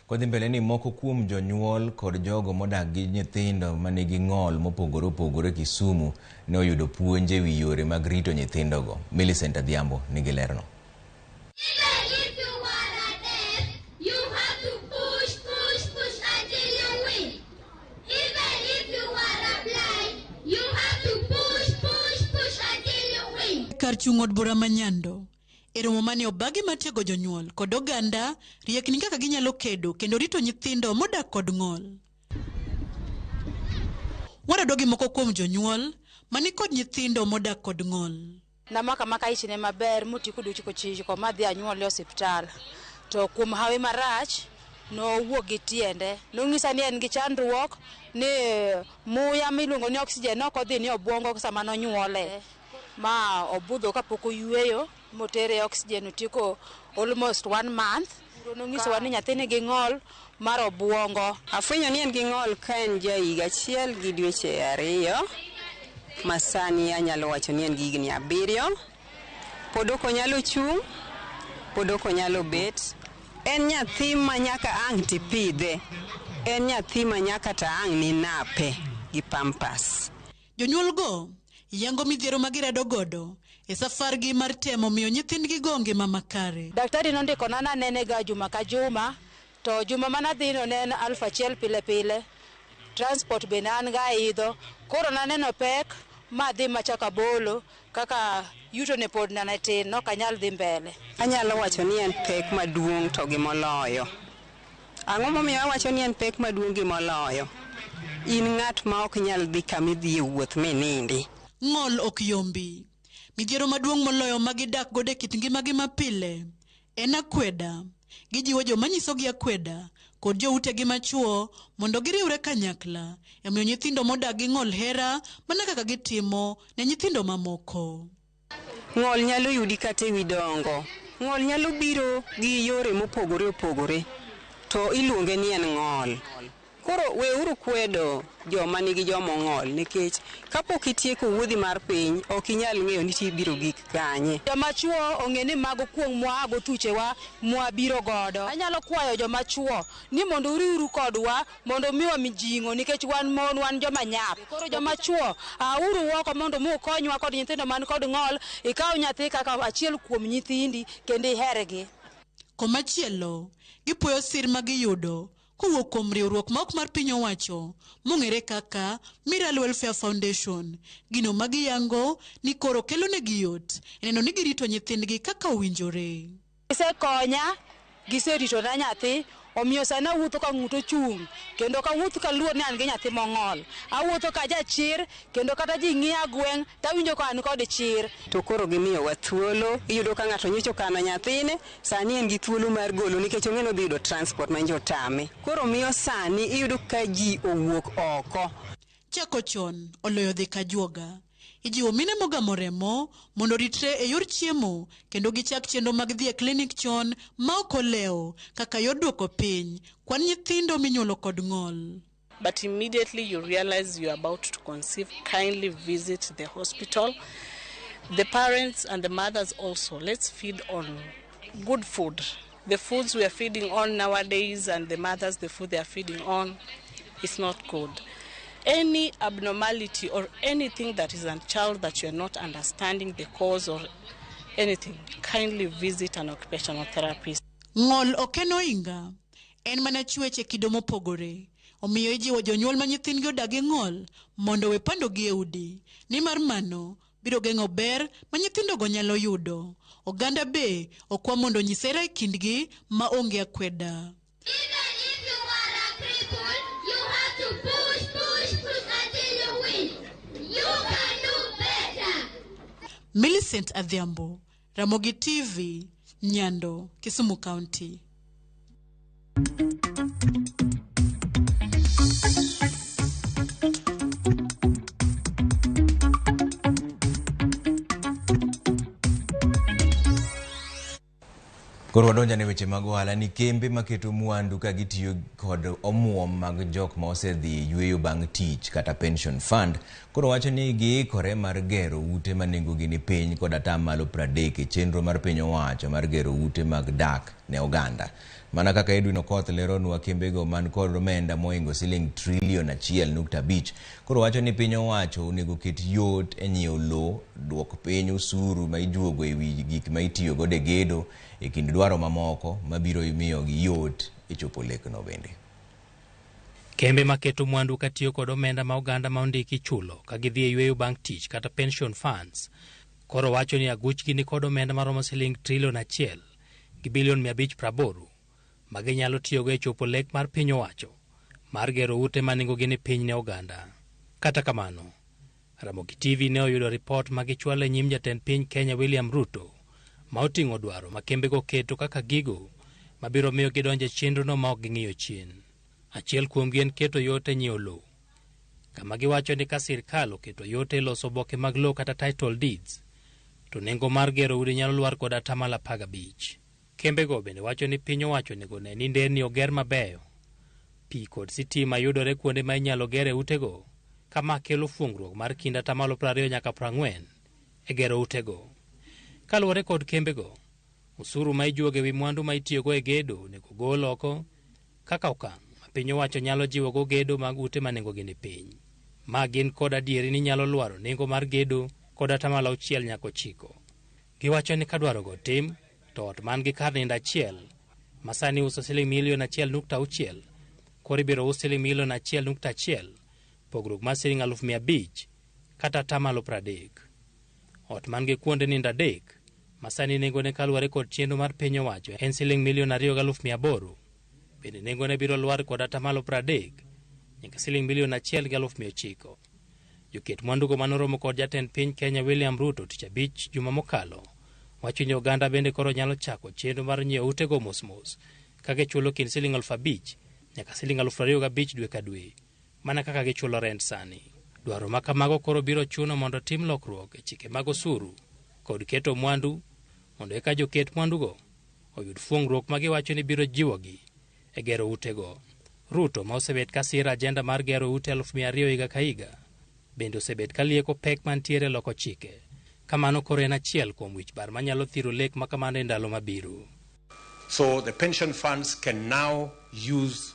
Kodhi mbele ni moko kuom jonyuol kod jogo modak gi nyithindo manigi ng'ol mopogore opogore Kisumu ne oyudo puonje wi yore mag rito nyithindogo. Millicent Adhiambo nigi lerno. Kar chung' od bura manyando eromo mane obagi matiego jonyuol kod oganda riekni kaka ginyalo kedo kendo rito nyithindo modak kod ng'ol. Waradogi moko kuom jonyuol mani kod nyithindo modak kod ng'ol. Namaka ichine maber muti kudu chiko chichiko madhi anyuol e osiptal. To kuom hawe marach no wuok gi tiende. Nong'isa ni en gi chandruok ni muya miluongo ni oxygen ok odhi ni obwongo sama nonyuole. Ma obudho kapok oyueyo motere oxygen utiko almost 1 month. Nong'isowa ni nyathini gi ng'ol mar obwongo. Afwenyo ni en gi ng'ol ka en ja higa achiel gi dweche 2. Masani anyalo wacho ni en gi higni 7. Pod ok onyalo chung', pod ok onyalo bet. En nyathi ma nyaka ang' tipidhe. En nyathi ma nyaka ta ang' ni nape gi pampas. Jonyuol go yango midhiero magiredo godo e safargi mar temo miyo nyithindgi go ngima makare. Daktari nondiko na nene ga juma ka juma, to juma manadhino ne en 1,000 pile pile. Transport be nan ga idho, koro naneno pek madhi machaka bolo kaka yuto ne pod nana tin, no kanyal dhi mbele. Anyalo wacho ni en pek maduong' to gi moloyo. Ang'o momiyo awacho ni en pek maduong' gi moloyo? In ng'at ma ok nyal dhi kamidhi e wuoth menindi. Ng'ol ok yombi. Midhiero maduong' moloyo magidak godo e kit ngimagi mapile en akweda. Gijiwo joma nyisogi akweda kod joutegi machuo mondo giriwre kanyakla e miyo nyithindo modak gi ng'ol hera mana kaka gitimo ne nyithindo mamoko. Ng'ol nyalo yudi kata e wi dongo. Ng'ol nyalo biro gi yore mopogore opogore, to iluonge ni en ng'ol. Koro weuru kwedo joma nigi joma ong'ol nikech kapok itieko wuodhi mar piny ok inyal ng'eyo ni tibiro gik kanye. Joma chuo ong'e ni mago kuong mwago tuchewa mwabiro godo. Anyalo kwayo joma chuo ni mondo uriuru kodwa mondo miwa mijing'o nikech wan mon wan joma nyap. Koro joma chuo uru woko mondo mu konywa kod nyithindo man kod ng'ol ikaw nyathi kaka achiel kuom nyithindi kendo ihergi. Komachielo gipuoyo sir magiyudo kowuok kuom riwruok ma ok mar piny owacho mong'ere kaka Miral Welfare Foundation. Gino magiyango ni koro kelo negi yot neno ni girito nyithindgi kaka owinjore. Gisekonya, giserito na nyathi, omiyo sana wuotho ka ng'uto chung kendo ka wuotho ka luor ni an gi nyathi mong'ol. Awuotho ka jachir kendo kata ji ng'iya gweng' tawinjo ka an kod chir. To koro gimiyo wa thuolo, iyudo ka ng'ato nyocho kano nyathine, sani en gi thuolo mar golo nikech ong'eno dhi yudo transport ma njotame. Koro miyo sani iyudo ka ji owuok oko. Chako chon oloyo dhi ka juoga. Ijiwo mine mogamo remo mondo ritre e yor chiemo kendo gichak chenro mag dhi e klinik chon ma ok olewo kaka yor duoko piny kwan nyithindo minyuolo kod ng'ol. But immediately you realize you're about to conceive, kindly visit the hospital. The parents and the mothers also, let's feed on good food. The foods we are feeding on nowadays and the mothers, the food they are feeding on is not good. Any abnormality or anything that is a child that you are not understanding the cause or anything, kindly visit an occupational therapist. Ng'ol okeno inga, en mana chweche kido mopogore. Omiyo ijiwo jonyuol ma nyithindgi odagi ng'ol mondo we pandogi e udi. Nimar mano biro geng'o ber ma nyithindogo nyalo yudo. Oganda be okwa mondo nyisera e kindgi ma onge akweda. Millicent Adhiambo, Ramogi TV, Nyando, Kisumu County. Koro wadonja ne weche mag ohala ni kembe maketo mwandu ka gitiyo kod omuom mag jok ma osedhi yweyo bang' tich kata pension fund. Koro wacho ni giikore mar gero ute ma nengogi ni piny kod atamalo 30 e chenro mar piny owacho mar gero ute mag dak ne oganda. Mana kaka Edwin Okoth leronwa kembego man kod omenda moingo siling $1.5 koro wacho ni piny owacho onego ket yot e nyiewo lo, duok piny usuru ma ijuogo e wi gik ma itiyo godo e gedo e kind dwaro mamoko mabiro imiyo gi yot e chopo lekno bende. Kembe maketo mwandu katiyo kod omenda ma oganda ma ondiki chulo ka gidhi e yweyo bang' tich kata pension funds koro wacho ni aguchgi ni kod omenda maromo siling $1 gi bilion 580 ma ginyalo tiyogo e chopo lek mar piny owacho mar gero ute ma nengogi ni piny ne oganda. Kata kamano, Ramogi TV ne oyudo ripot ma gichwalo e nyim jatend piny Kenya William Ruto ma oting'o dwaro ma kembego keto kaka gigo mabiro miyo gidonje chenrono ma ok ging'iyo chien. Achiel kuomgi en keto yot e nyiewo lo, kama giwacho ni ka sirkal oketo yot e loso oboke mag lo kata title deeds, to nengo mar gero udi nyalo lwar kod atamalo 15. Kembego bende wacho ni piny owacho onego ne ni nderni oger mabeyo, pi kod sitima yudore kuonde ma inyalo gere utego, kama kelo fuong'ruok mar kind atamalo 20 nyaka 40 e gero utego. Kaluwore kod kembego, usuru ma ijuogo e wi mwandu ma itiyogo e gedo onego gol oko kaka okang' ma piny owacho nyalo jiwogo gedo mag ute ma nengogi ni piny. Ma gin kod adieri ni nyalo lwaro nengo mar gedo kod atamalo 6 nyaka 9. Giwacho ni ka dwarogo tim, to ot man gi kar nindo achiel ma sani uso siling $1.6 koro ibiro us siling $1.1 pogruok mar siling 500 kata atamalo 30. Ot man gi kuonde nindo 3 ma sani nengone kaluwore kod chenro mar piny owacho en siling $2.800 bende nengone biro lwar kod atamalo 30 nyaka siling $1.900. Joket mwandugo manoromo kod jatend piny Kenya William Ruto tich abich juma mokalo wacho ni oganda bende koro nyalo chako chenro mar nyiewo utego mos ka gichulo kind siling 5,000 nyaka siling 25,000 dwe ka dwe, mana kaka gichulo rent sani. Dwaro ma kamago koro biro chuno mondo tim lokruok e chike mag osuru kod keto mwandu mondo eka joket mwandugo oyud fuong'ruok ma giwacho ni biro jiwogi e gero utego. Ruto ma osebet ka siro ajenda mar gero ute 200,000 higa ka higa bende osebet ka lieko pek mantiere loko chike. Kamano koro en achiel kuom wich bar manyalo thiro lek ma kamano e ndalo mabiro. So the pension funds can now use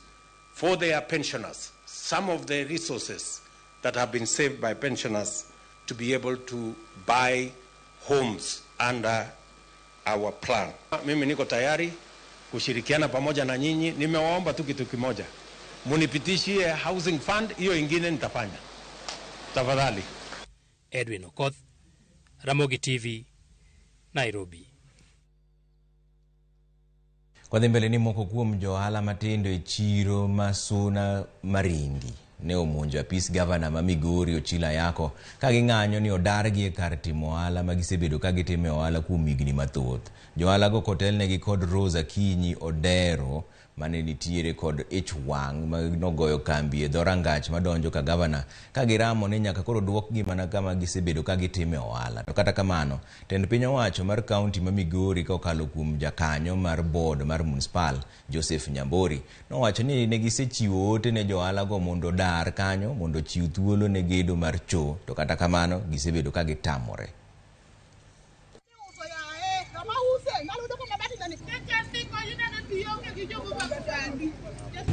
for their pensioners some of the resources that have been saved by pensioners to be able to buy homes under our plan. Mimi niko tayari kushirikiana pamoja na nyinyi. Nimewaomba tu kitu kimoja, munipitishie housing fund, hiyo ingine nitafanya. Tafadhali. Edwin Okoth, Ramogi TV, Nairobi. Kwa dhi mbele ni moko kuom johala matindo e chiro Masuna Marindi ne omonjo apis gavana ma Migori Ochila Yako ka ging'anyo ni odargi e kar timo ohala ma gisebedo ka gitimo ohala kuom higni mathoth. Johala go kotelnegi kod Rosa Kinyi Odero mane nitiere kod H1 ma nogoyo kambi e dhorangach madonjo ka gavana ka giramo ni nyaka koro duokgi mana kama gisebedo ka gitime ohala. To kata kamano, tend piny owacho mar kaunti ma Migori kokalo kuom jakanyo mar board mar municipal Joseph Nyambori nowacho ni ne gisechiwo ote ne johala go mondo dar kanyo mondo chiw thuolo ne gedo mar choo. To kata kamano gisebedo ka gitamore.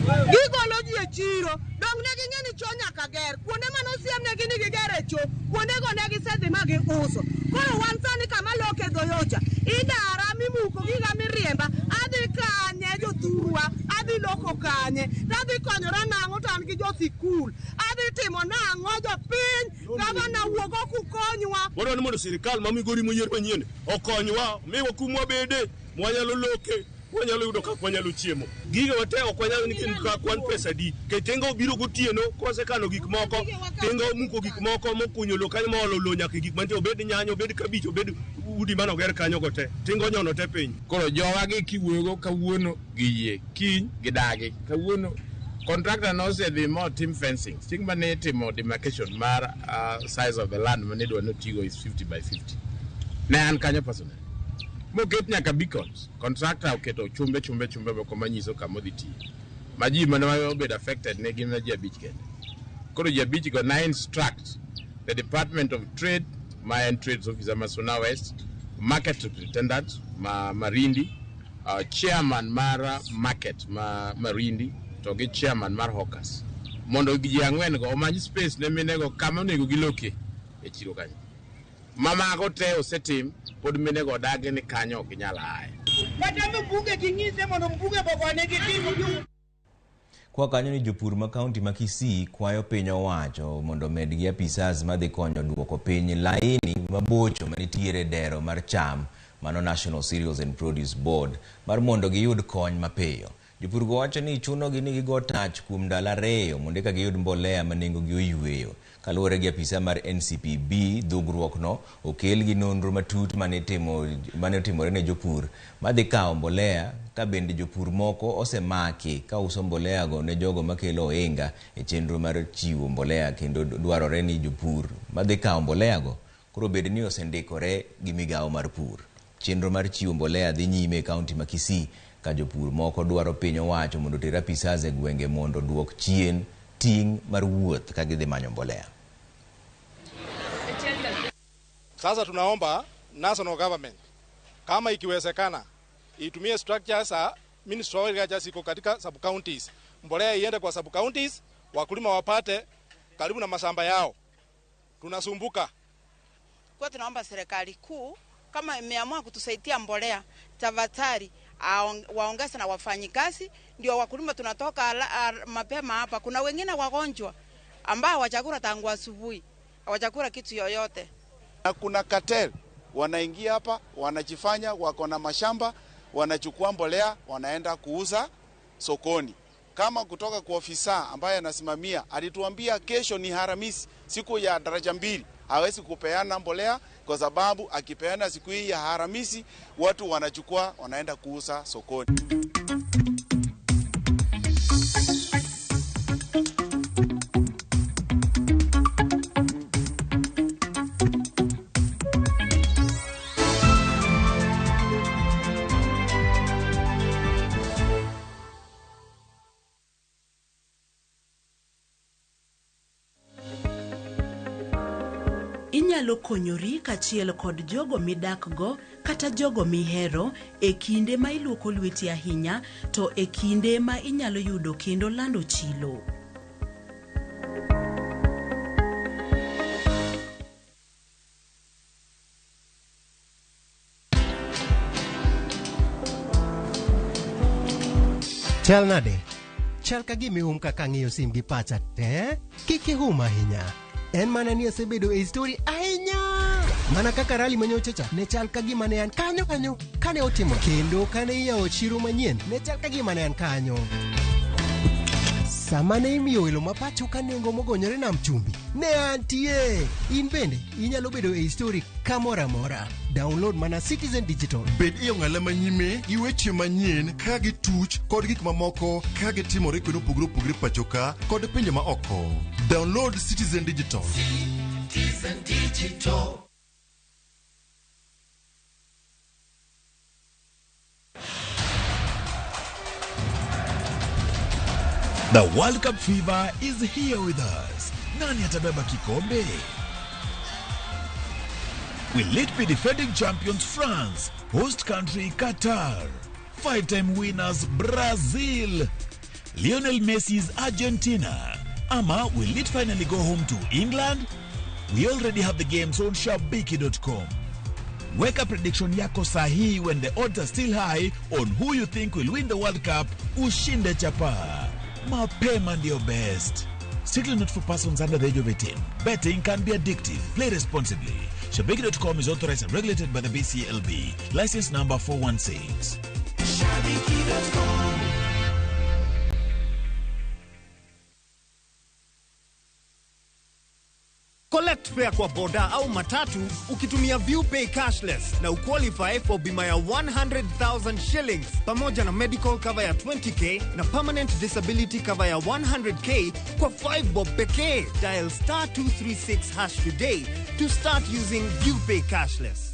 Gigolo ji e chiro, dong ne ging'eni cho nyaka ger, kuonde manosiem ne gini gigere cho, kuonde go ne gisedhi ma giuso. Koro wan sani kama loke dhoyocha, idara mimuko giga miriemba, adhi kanye jothurwa, adhi loko kanye, adhi konyora nang'o to an gi jo sikul, adhi timo nang'o jopiny, gavana wuogo kukonywa. Waro ni mondo sirikal ma Migori moyier manyien okonywa, miwa kumwa bede, mwanyalo loke. Wanyalo yudo kaka wanyalo chiemo. Gige wate ok wanyalo ni kwan pesa di. Ke tengo biro gotieno kose kano gik moko, tengo muko gik moko mokunyo lo kanyo molo lo nyaka gik mantie obed nyanyo, obed kabich, obed udi mano ger kanyo gote. Tengo nyono te piny. Koro jowa gi kiwuogo kawuono giyie, kiny gidagi. Kawuono contractor no se dhi mo team fencing. Ting mane timo demarcation mar size of the land mane dwa no tigo is 50 by 50. Ne an kanyo personally. Moket nyaka beacons. Contractor oketo chumbe boko manyiso kama dhi tiyo. Maji mane obed affected ne gin ji abich kende. Koro ji abich go na instruct the Department of Trade, my trades officer Masuna West, market superintendent Marindi, chairman mar market Marindi, to gi chairman mar hawkers. Mondo ji ang'wen go omanyi space ne minego kama onego giloke e chiro kanyo. Mama go te osetim pod minego dage ni kanyo ok nyala aye. Kata mbuge ging'ise mondo mbuge bokone gitimo. Kwa kanyo ni jopur ma kaunti ma Kisii kwayo piny owacho mondo medgi apisas madhi konyo duoko piny laini mabocho manitiere dero mar cham mano National Cereals and Produce Board mar mondo giyud kony mapiyo. Jopur go wacho ni chuno gi ni gigo touch kuom ndalo 2 mondo eka giyud mbolea manengo gi oyweyo. Kaluwore gi apisa mar NCPB, dhugruok no okel gi nonro matut mane timore ne jopur madhi kawo mbolea ka bende jopur moko osemaki ka uso mbolea go ne jogo makelo ohinga e chenro mar chiwo mbolea, kendo dwarore ni jopur madhi kawo mbolea go koro bed ni osendikore gi migawo mar pur. Chenro mar chiwo mbolea dhi nyime e kaunti ma Kisii ka jopur moko dwaro piny owacho mondo ter apisas e gwenge mondo duok chien ting' mar wuoth ka gidhi manyo mbolea. Sasa tunaomba national government kama ikiwezekana itumie structures za Ministry of Agriculture iko katika sub counties. Mbolea iende kwa sub counties, wakulima wapate karibu na mashamba yao. Tunasumbuka. Kwa tunaomba serikali kuu kama imeamua kutusaidia mbolea, tafadhali waongeze na wafanyikazi ndio wakulima tunatoka mapema hapa. Kuna wengine wagonjwa ambao hawachakula tangu asubuhi, hawachakula kitu yoyote. Kuna cartel wanaingia hapa, wanajifanya wako na mashamba, wanachukua mbolea, wanaenda kuuza sokoni. Kama kutoka kwa ofisa ambaye anasimamia alituambia kesho ni Haramisi, siku ya daraja 2, hawezi kupeana mbolea kwa sababu akipeana siku hii ya Haramisi watu wanachukua wanaenda kuuza sokoni. inyalo konyori kachiel kod jogo midakgo kata jogo mihero e kinde ma iluoko lweti ahinya to e kinde ma inyalo yudo kendo lando chilo. Chal nade? Chal ka gimi kaka ng'iyo sim gi pacha te? Kiki ahinya. En mana ni asebedo e story ahinya. Mana kaka rally manyochacha ne chal ka gima ne an kanyo kane otimo. Kendo kane iyawo chiro manyien ne chal ka gima ne an kanyo. Sama ne imiyo welo mapacho ka nengo mogonyore nam chumbi ne antie. In bende inyalo bedo e story kamora mora. Download mana Citizen Digital. Bed iyo ng'ala manyime gi weche manyien ka gi tuch kod gik mamoko ka gi timore kendo opogore pachoka kod pinje ma oko. Download Citizen Digital. Citizen Digital. The World Cup fever is here with us. Nani atabeba kikombe? Will it be defending champions France, host country Qatar, 5-time winners Brazil, Lionel Messi's Argentina, ama will it finally go home to England? We already have the games on shabiki.com. Weka prediction yako sahi when the odds are still high on who you think will win the World Cup. Ushinde chapa. Mapema ndio best. Strictly not for persons under the age of 18. Betting can be addictive. Play responsibly. Shabiki.com is authorized and regulated by the BCLB. License number 416. Shabiki.com. Collect fare kwa boda au matatu ukitumia ViewPay cashless na uqualify for bima ya 100,000 shillings pamoja na medical cover ya 20k na permanent disability cover ya 100k kwa 5 bob pekee. Dial *236# today to start using ViewPay cashless.